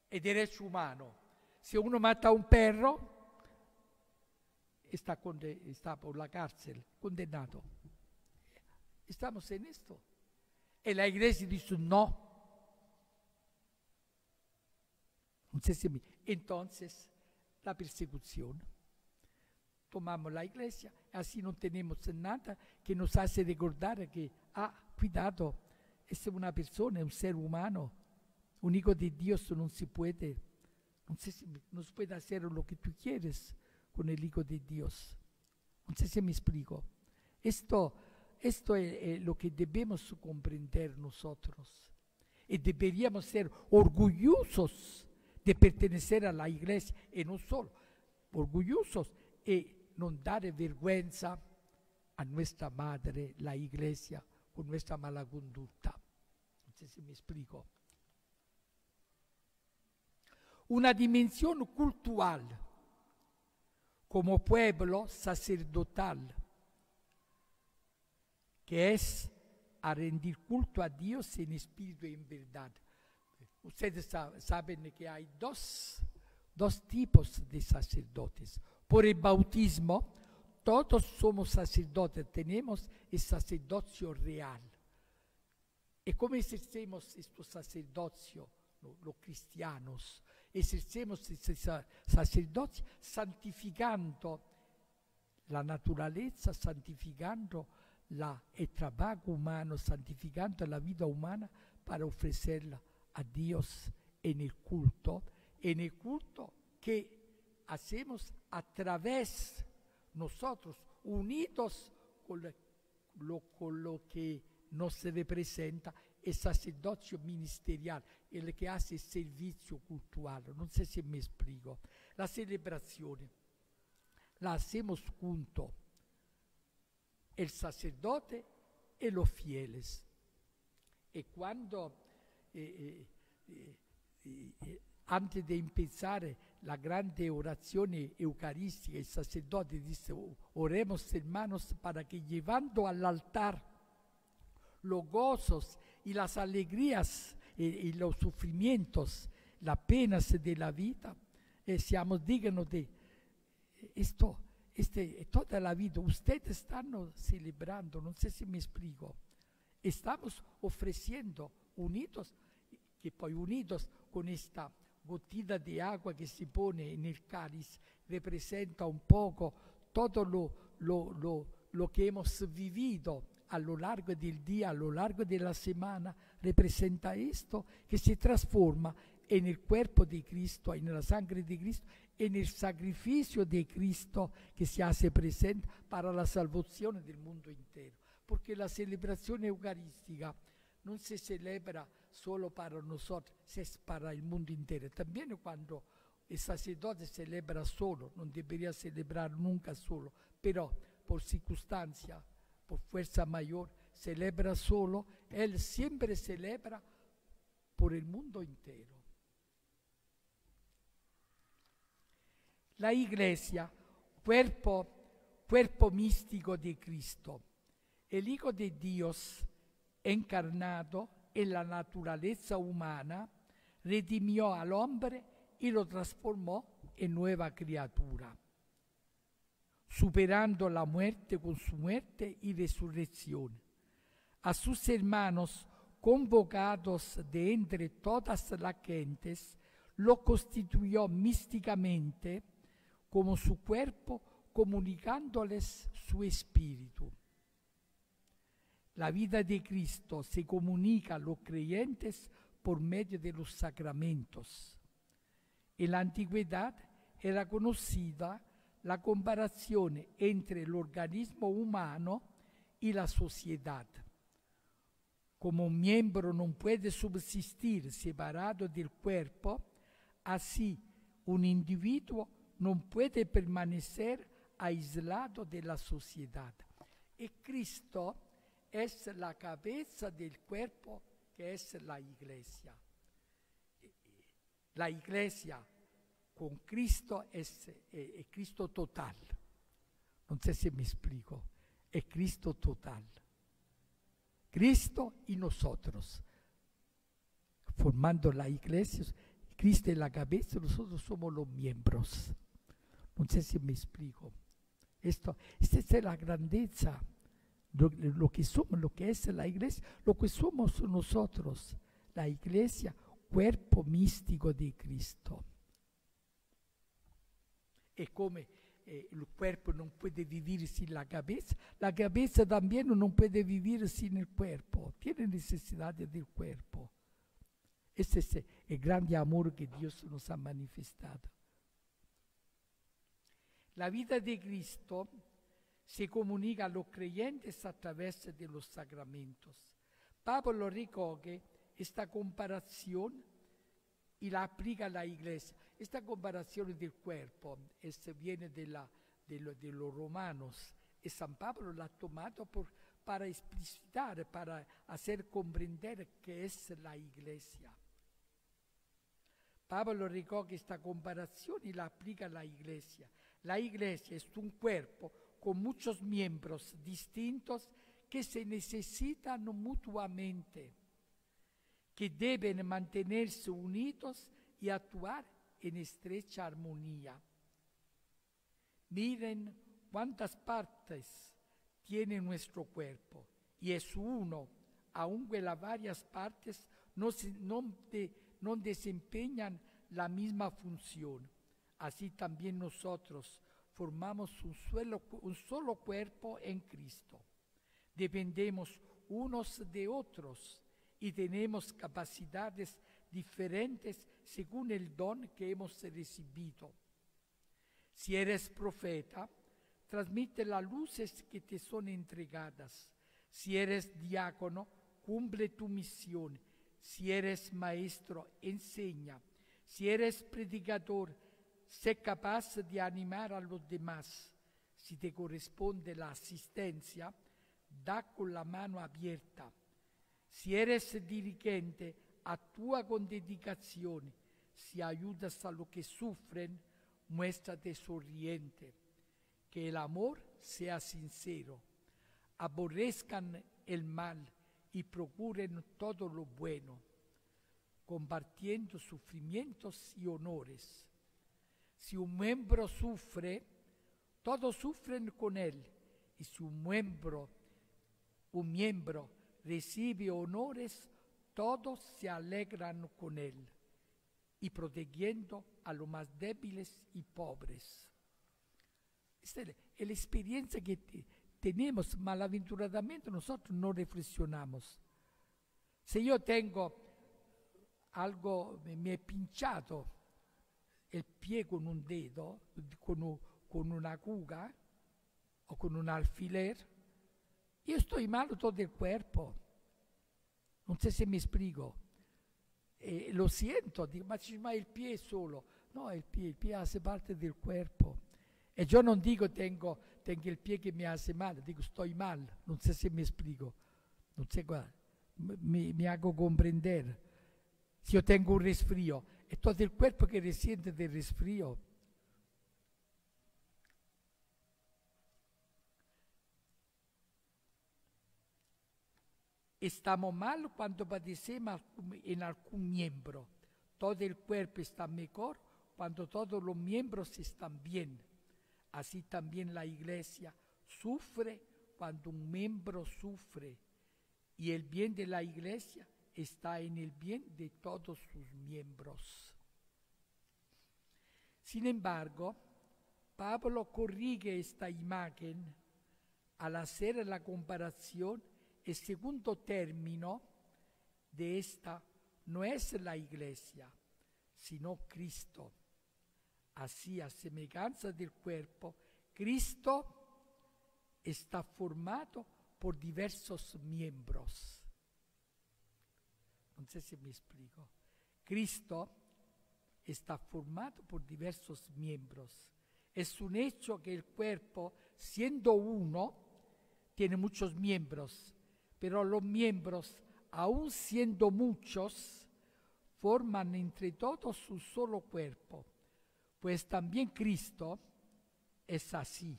[SPEAKER 1] es derecho humano. Si uno mata a un perro, está por la cárcel, condenado. Estamos en esto. Y la Iglesia dice no. Entonces, la persecución. Tomamos la Iglesia, así no tenemos nada que nos hace recordar que, cuidado, es una persona, es un ser humano, un hijo de Dios no se puede hacer lo que tú quieres con el Hijo de Dios. No sé si me explico. Esto es lo que debemos comprender nosotros. Y deberíamos ser orgullosos de pertenecer a la iglesia y no solo, orgullosos y no dar vergüenza a nuestra madre, la iglesia, con nuestra mala conducta. No sé si me explico. Una dimensión cultural como pueblo sacerdotal, que es a rendir culto a Dios en espíritu y en verdad. Ustedes saben que hay dos tipos de sacerdotes. Por el bautismo, todos somos sacerdotes, tenemos el sacerdocio real. ¿Y cómo ejercemos este sacerdocio, los cristianos? Ejercemos este sacerdocio santificando la naturaleza, santificando el trabajo humano, santificando la vida humana para ofrecerla a Dios en el culto que hacemos a través nosotros, unidos con lo que nos representa el sacerdocio ministerial, el que hace el servicio cultural. No sé si me explico. La celebración la hacemos juntos, el sacerdote y los fieles. Y cuando, antes de empezar la grande oración eucarística, el sacerdote dice: oremos, hermanos, para que llevando al altar los gozos y las alegrías y los sufrimientos, las penas de la vida, seamos dignos de esto. Toda la vida, ustedes están celebrando, no sé si me explico, estamos ofreciendo unidos, que poi unidos con esta gotita de agua que se pone en el cáliz, representa un poco todo lo que hemos vivido a lo largo del día, a lo largo de la semana, representa esto que se transforma en el cuerpo de Cristo, en la sangre de Cristo, en el sacrificio de Cristo que se hace presente para la salvación del mundo entero. Porque la celebración eucarística no se celebra solo para nosotros, es para el mundo entero. También cuando el sacerdote celebra solo, no debería celebrar nunca solo, pero por circunstancia, por fuerza mayor, celebra solo, él siempre celebra por el mundo entero. La iglesia, cuerpo místico de Cristo, el Hijo de Dios encarnado en la naturaleza humana, redimió al hombre y lo transformó en nueva criatura, superando la muerte con su muerte y resurrección. A sus hermanos convocados de entre todas las gentes, lo constituyó místicamente como su cuerpo, comunicándoles su espíritu. La vida de Cristo se comunica a los creyentes por medio de los sacramentos. En la antigüedad era conocida la comparación entre el organismo humano y la sociedad. Como un miembro no puede subsistir separado del cuerpo, así un individuo no puede permanecer aislado de la sociedad. Y Cristo es la cabeza del cuerpo, que es la iglesia. La iglesia con Cristo es Cristo total. No sé si me explico. Es Cristo total. Cristo y nosotros. Formando la iglesia, Cristo es la cabeza, nosotros somos los miembros. No sé si me explico. Esta es la grandeza. Lo que somos, lo que es la iglesia, lo que somos nosotros. La iglesia, cuerpo místico de Cristo. Es como el cuerpo no puede vivir sin la cabeza también no puede vivir sin el cuerpo. Tiene necesidad del cuerpo. Ese es el grande amor que Dios nos ha manifestado. La vida de Cristo se comunica a los creyentes a través de los sacramentos. Pablo recoge esta comparación y la aplica a la iglesia. Esta comparación del cuerpo viene de los romanos, y San Pablo la ha tomado para explicitar, para hacer comprender qué es la iglesia. Pablo recoge esta comparación y la aplica a la iglesia. La iglesia es un cuerpo con muchos miembros distintos que se necesitan mutuamente, que deben mantenerse unidos y actuar en estrecha armonía. Miren cuántas partes tiene nuestro cuerpo y es uno, aunque las varias partes no desempeñan la misma función. Así también nosotros formamos un solo cuerpo en Cristo. Dependemos unos de otros y tenemos capacidades diferentes según el don que hemos recibido. Si eres profeta, transmite las luces que te son entregadas. Si eres diácono, cumple tu misión. Si eres maestro, enseña. Si eres predicador, sé capaz de animar a los demás. Si te corresponde la asistencia, da con la mano abierta. Si eres dirigente, actúa con dedicación. Si ayudas a los que sufren, muéstrate sonriente. Que el amor sea sincero. Aborrezcan el mal y procuren todo lo bueno, compartiendo sufrimientos y honores. Si un miembro sufre, todos sufren con él. Y si un miembro recibe honores, todos se alegran con él, y protegiendo a los más débiles y pobres. Esta es la experiencia que tenemos, malaventuradamente nosotros no reflexionamos. Si yo tengo algo, me he pinchado el pie con un dedo, con una aguja o con un alfiler, io sto male todo el cuerpo. Non so se mi spiego. Lo siento, dico, ma il piede solo. No, il piede hace parte del cuerpo. E io non dico tengo il piede che mi hace male, dico sto mal. Non so se mi spiego. Non so, guarda, mi hago comprender. Se io tengo un resfrío, è tutto il cuerpo che risiente del resfrío. Estamos mal cuando padecemos en algún miembro. Todo el cuerpo está mejor cuando todos los miembros están bien. Así también la iglesia sufre cuando un miembro sufre. Y el bien de la iglesia está en el bien de todos sus miembros. Sin embargo, Pablo corrige esta imagen al hacer la comparación. El segundo término de esta no es la iglesia, sino Cristo. Así, a semejanza del cuerpo, Cristo está formado por diversos miembros. No sé si me explico. Cristo está formado por diversos miembros. Es un hecho que el cuerpo, siendo uno, tiene muchos miembros. Pero los miembros, aun siendo muchos, forman entre todos un solo cuerpo. Pues también Cristo es así,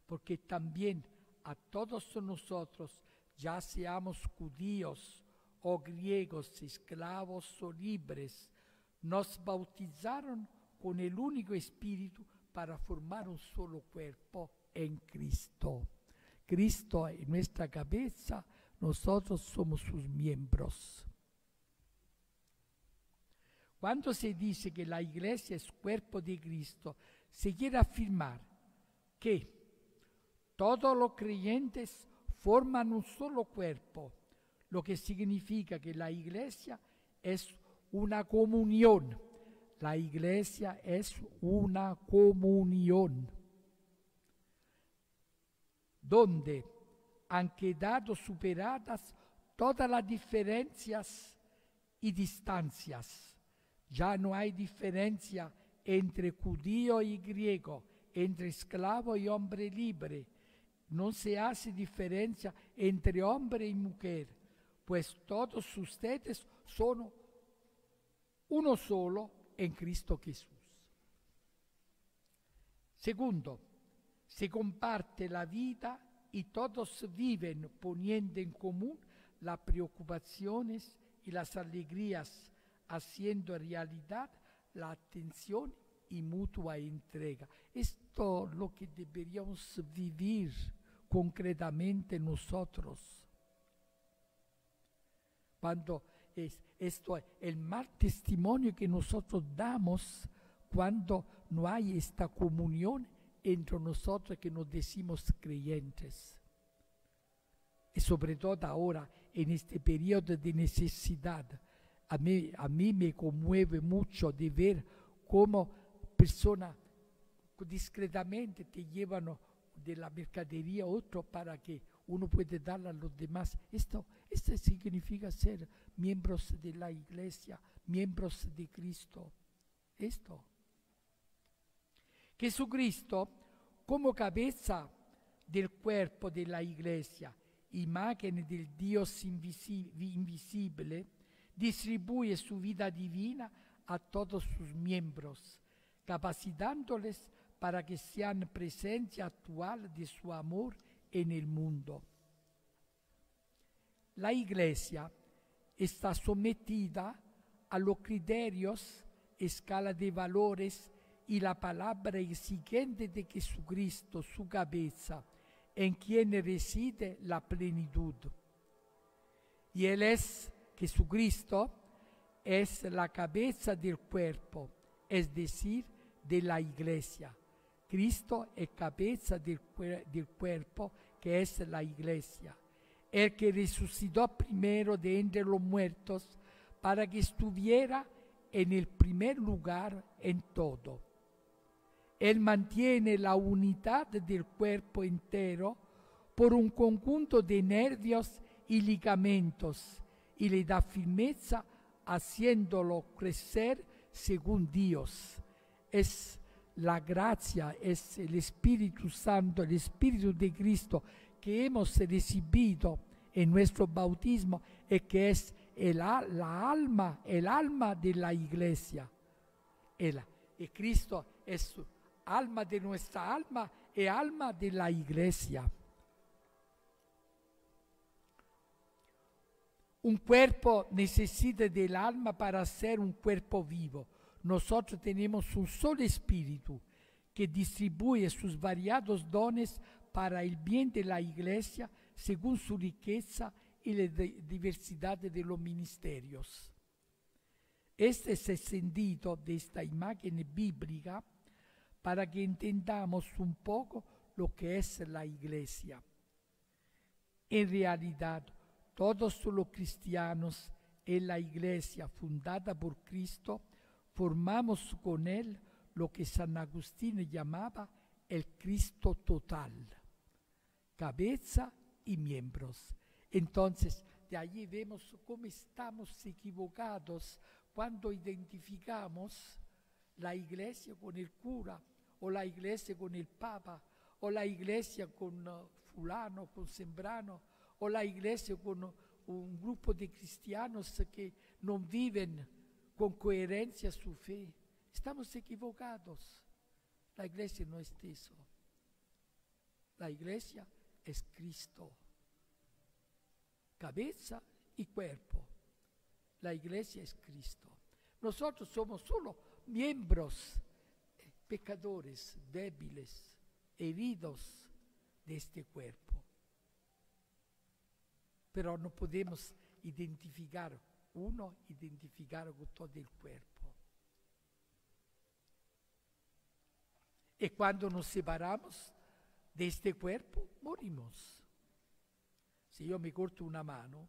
[SPEAKER 1] porque también a todos nosotros, ya seamos judíos o griegos, esclavos o libres, nos bautizaron con el único Espíritu para formar un solo cuerpo en Cristo. Cristo es nuestra cabeza. Nosotros somos sus miembros. Cuando se dice que la iglesia es cuerpo de Cristo, se quiere afirmar que todos los creyentes forman un solo cuerpo, lo que significa que la iglesia es una comunión. La iglesia es una comunión donde han quedado superadas todas las diferencias y distancias, Ya no hay diferencia entre judío y griego, entre esclavo y hombre libre. No se hace diferencia entre hombre y mujer, pues todos ustedes son uno solo en Cristo Jesús. Segundo, se comparte la vida y todos viven poniendo en común las preocupaciones y las alegrías, haciendo realidad la atención y mutua entrega. Esto es lo que deberíamos vivir concretamente nosotros. Cuando esto es el mal testimonio que nosotros damos cuando no hay esta comunión entre nosotros que nos decimos creyentes. Y sobre todo ahora, en este periodo de necesidad, a mí me conmueve mucho de ver cómo personas discretamente te llevan de la mercadería otro para que uno pueda darla a los demás. Esto significa ser miembros de la iglesia, miembros de Cristo. Esto. Jesucristo, como cabeza del cuerpo de la iglesia, imagen del Dios invisible, distribuye su vida divina a todos sus miembros, capacitándoles para que sean presencia actual de su amor en el mundo. La iglesia está sometida a los criterios, escala de valores y la palabra exigente de Jesucristo, su cabeza, en quien reside la plenitud. Y Él es, Jesucristo, es la cabeza del cuerpo, es decir, de la iglesia. Cristo es cabeza del cuerpo, que es la iglesia. El que resucitó primero de entre los muertos para que estuviera en el primer lugar en todo. Él mantiene la unidad del cuerpo entero por un conjunto de nervios y ligamentos y le da firmeza haciéndolo crecer según Dios. Es la gracia, es el Espíritu Santo, el Espíritu de Cristo que hemos recibido en nuestro bautismo y que es el alma de la iglesia. Y Cristo es alma de nuestra alma y alma de la iglesia. Un cuerpo necesita del alma para ser un cuerpo vivo. Nosotros tenemos un solo espíritu que distribuye sus variados dones para el bien de la iglesia según su riqueza y la diversidad de los ministerios. Este es el sentido de esta imagen bíblica para que entendamos un poco lo que es la iglesia. En realidad, todos los cristianos en la iglesia fundada por Cristo formamos con él lo que San Agustín llamaba el Cristo total, cabeza y miembros. Entonces, de allí vemos cómo estamos equivocados cuando identificamos la iglesia con el cura, o la iglesia con el papa, o la iglesia con fulano, con sembrano, o la iglesia con un grupo de cristianos que no viven con coherencia su fe. Estamos equivocados. La iglesia no es eso. La iglesia es Cristo, cabeza y cuerpo. La iglesia es Cristo. Nosotros somos solo miembros, pecadores, débiles, heridos de este cuerpo. Pero no podemos identificar con todo el cuerpo. Y cuando nos separamos de este cuerpo, morimos. Si yo me corto una mano,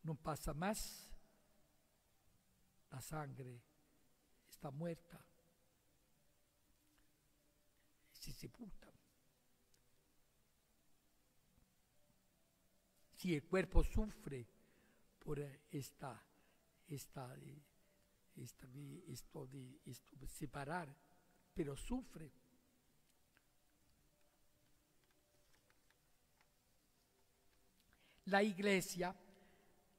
[SPEAKER 1] no pasa más la sangre, está muerta, se sepulta. Si el cuerpo sufre por esta esto de separar, pero sufre. La Iglesia,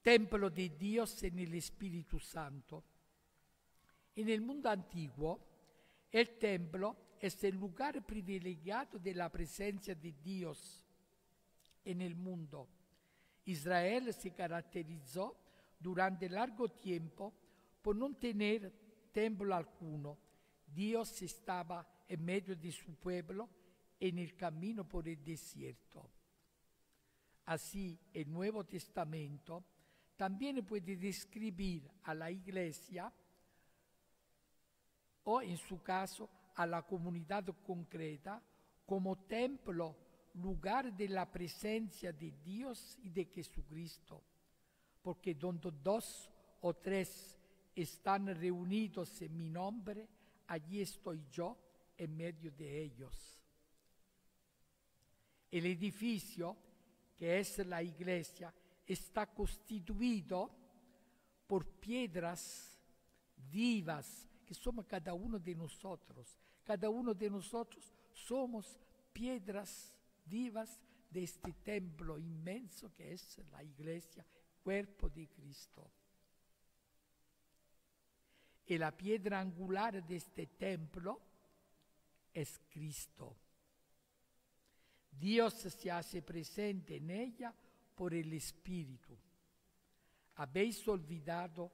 [SPEAKER 1] templo de Dios en el Espíritu Santo. En el mundo antiguo, el templo es el lugar privilegiado de la presencia de Dios en el mundo. Israel se caracterizó durante largo tiempo por no tener templo alguno. Dios estaba en medio de su pueblo en el camino por el desierto. Así, el Nuevo Testamento también puede describir a la Iglesia o, en su caso, a la comunidad concreta como templo, lugar de la presencia de Dios y de Jesucristo. Porque donde 2 o 3 están reunidos en mi nombre, allí estoy yo en medio de ellos. El edificio, que es la Iglesia, está constituido por piedras vivas, que somos cada uno de nosotros. Cada uno de nosotros somos piedras vivas de este templo inmenso que es la Iglesia, cuerpo de Cristo. Y la piedra angular de este templo es Cristo. Dios se hace presente en ella por el Espíritu. ¿Habéis olvidado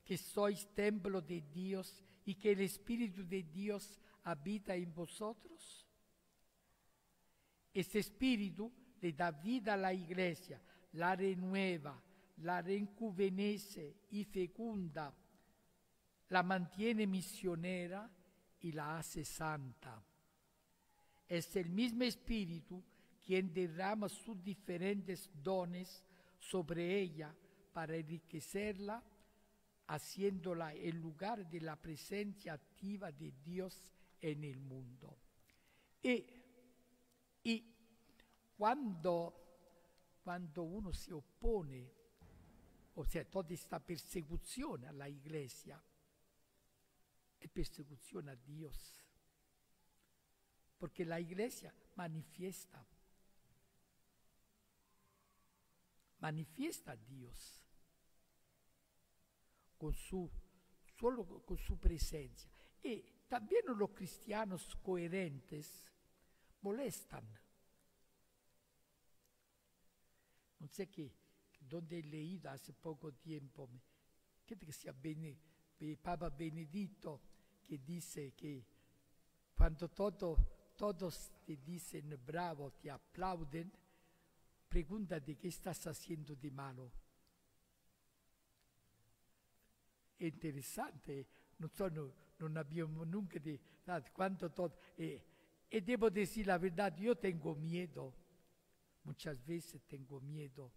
[SPEAKER 1] que sois templo de Dios y que el Espíritu de Dios habita en vosotros? Este Espíritu le da vida a la Iglesia, la renueva, la rejuvenece y fecunda, la mantiene misionera y la hace santa. Es el mismo Espíritu quien derrama sus diferentes dones sobre ella para enriquecerla, haciéndola el lugar de la presencia activa de Dios en el mundo. Y cuando uno se opone, o sea, toda esta persecución a la Iglesia, es persecución a Dios. Porque la Iglesia manifiesta a Dios solo con su presencia. Y también los cristianos coherentes molestan. No sé qué, donde he leído hace poco tiempo, creo que sea Papa Benedicto, que dice que cuando todos te dicen bravo, te aplauden, pregúntate qué estás haciendo de malo. È interessante, non abbiamo nunca quanto todo. E devo decir la verdad, yo tengo miedo, muchas veces tengo miedo,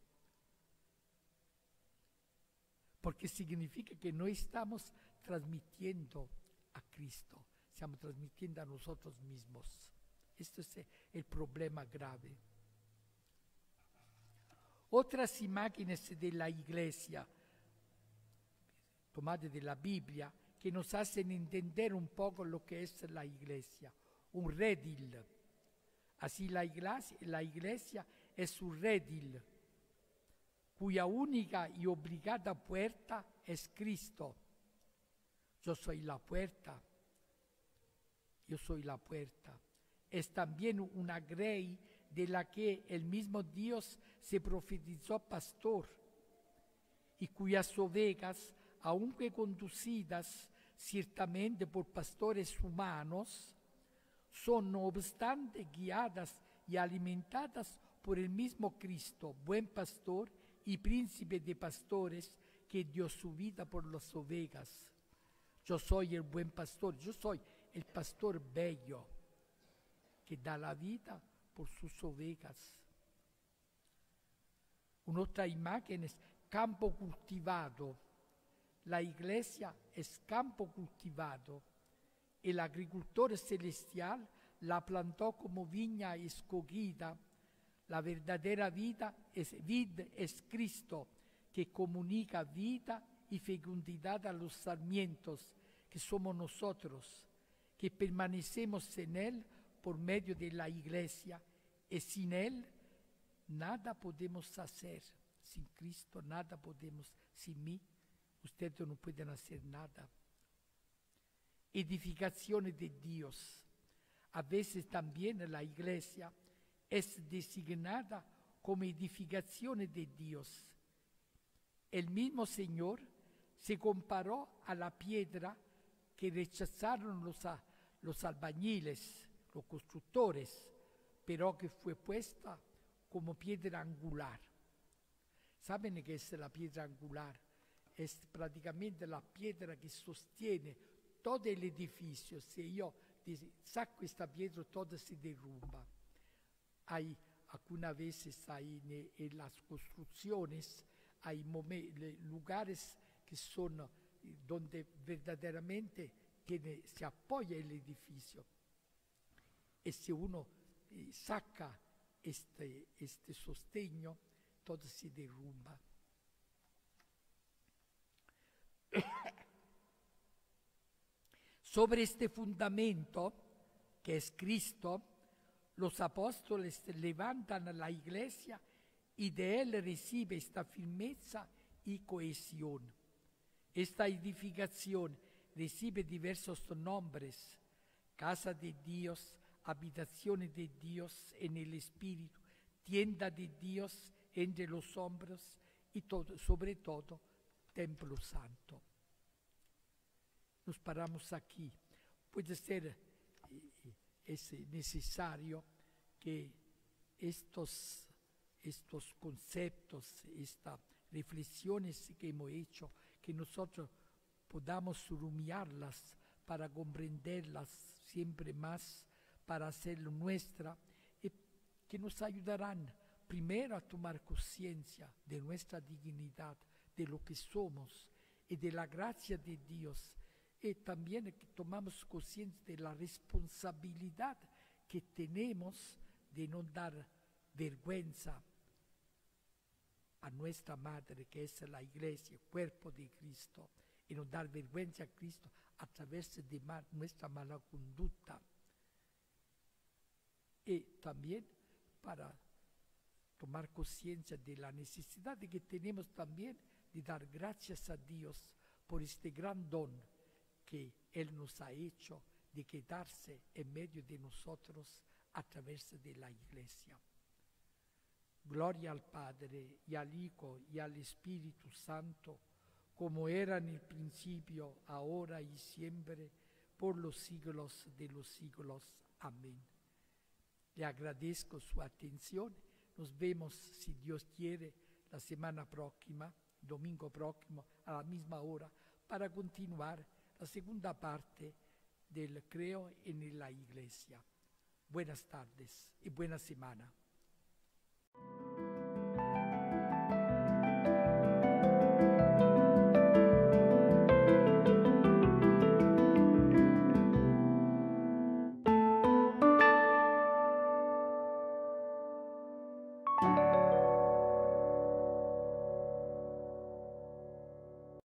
[SPEAKER 1] porque significa que no estamos transmitiendo a Cristo, estamos transmitiendo a nosotros mismos. Esto es el problema grave. Otras imágenes de la Iglesia, tomadas de la Biblia, que nos hacen entender un poco lo que es la Iglesia. Un redil. Así la Iglesia es un redil, cuya única y obligada puerta es Cristo. Yo soy la puerta. Yo soy la puerta. Es también una grey de la que el mismo Dios se profetizó pastor, y cuyas ovejas, aunque conducidas ciertamente por pastores humanos, son no obstante guiadas y alimentadas por el mismo Cristo, buen pastor y príncipe de pastores, que dio su vida por las ovejas. Yo soy el buen pastor, yo soy el pastor bello, que da la vida por sus ovejas. Un'altra imagen es campo cultivado. La Iglesia es campo cultivado. El agricultor celestial la plantó como viña escogida. La verdadera vid es Cristo, que comunica vida y fecundidad a los sarmientos que somos nosotros, que permanecemos en Él por medio de la Iglesia, y sin Él nada podemos hacer. Sin Cristo nada podemos, sin mí ustedes no pueden hacer nada. Edificación de Dios. A veces también la Iglesia es designada como edificación de Dios. El mismo Señor se comparó a la piedra que rechazaron los albañiles, los constructores, pero que fue puesta como piedra angular. ¿Saben qué es la piedra angular? Es prácticamente la piedra que sostiene todo el edificio. Si yo saco esta piedra, todo se derrumba. Hay algunas veces en las construcciones, hay lugares que son donde verdaderamente se apoya el edificio. Y si uno saca este sostegno, todo se derrumba. Sobre este fundamento, que es Cristo, los apóstoles levantan la iglesia y de él recibe esta firmeza y cohesión. Esta edificación recibe diversos nombres: casa de Dios, habitación de Dios en el Espíritu, tienda de Dios entre los hombres y todo, sobre todo, templo santo. Nos paramos aquí. Puede ser es necesario que estos conceptos, estas reflexiones que hemos hecho, que nosotros podamos rumiarlas para comprenderlas siempre más, para hacerlo nuestra, y que nos ayudarán primero a tomar conciencia de nuestra dignidad, de lo que somos y de la gracia de Dios. Y también que tomamos conciencia de la responsabilidad que tenemos de no dar vergüenza a nuestra madre, que es la iglesia, el cuerpo de Cristo, y no dar vergüenza a Cristo a través de nuestra mala conducta. Y también para tomar conciencia de la necesidad de que tenemos también de dar gracias a Dios por este gran don que Él nos ha hecho de quedarse en medio de nosotros a través de la Iglesia. Gloria al Padre, y al Hijo, y al Espíritu Santo, como era en el principio, ahora y siempre, por los siglos de los siglos. Amén. Le agradezco su atención. Nos vemos, si Dios quiere, la semana próxima, domingo próximo, a la misma hora, para continuar la segunda parte del Creo en la Iglesia. Buenas tardes y buena semana.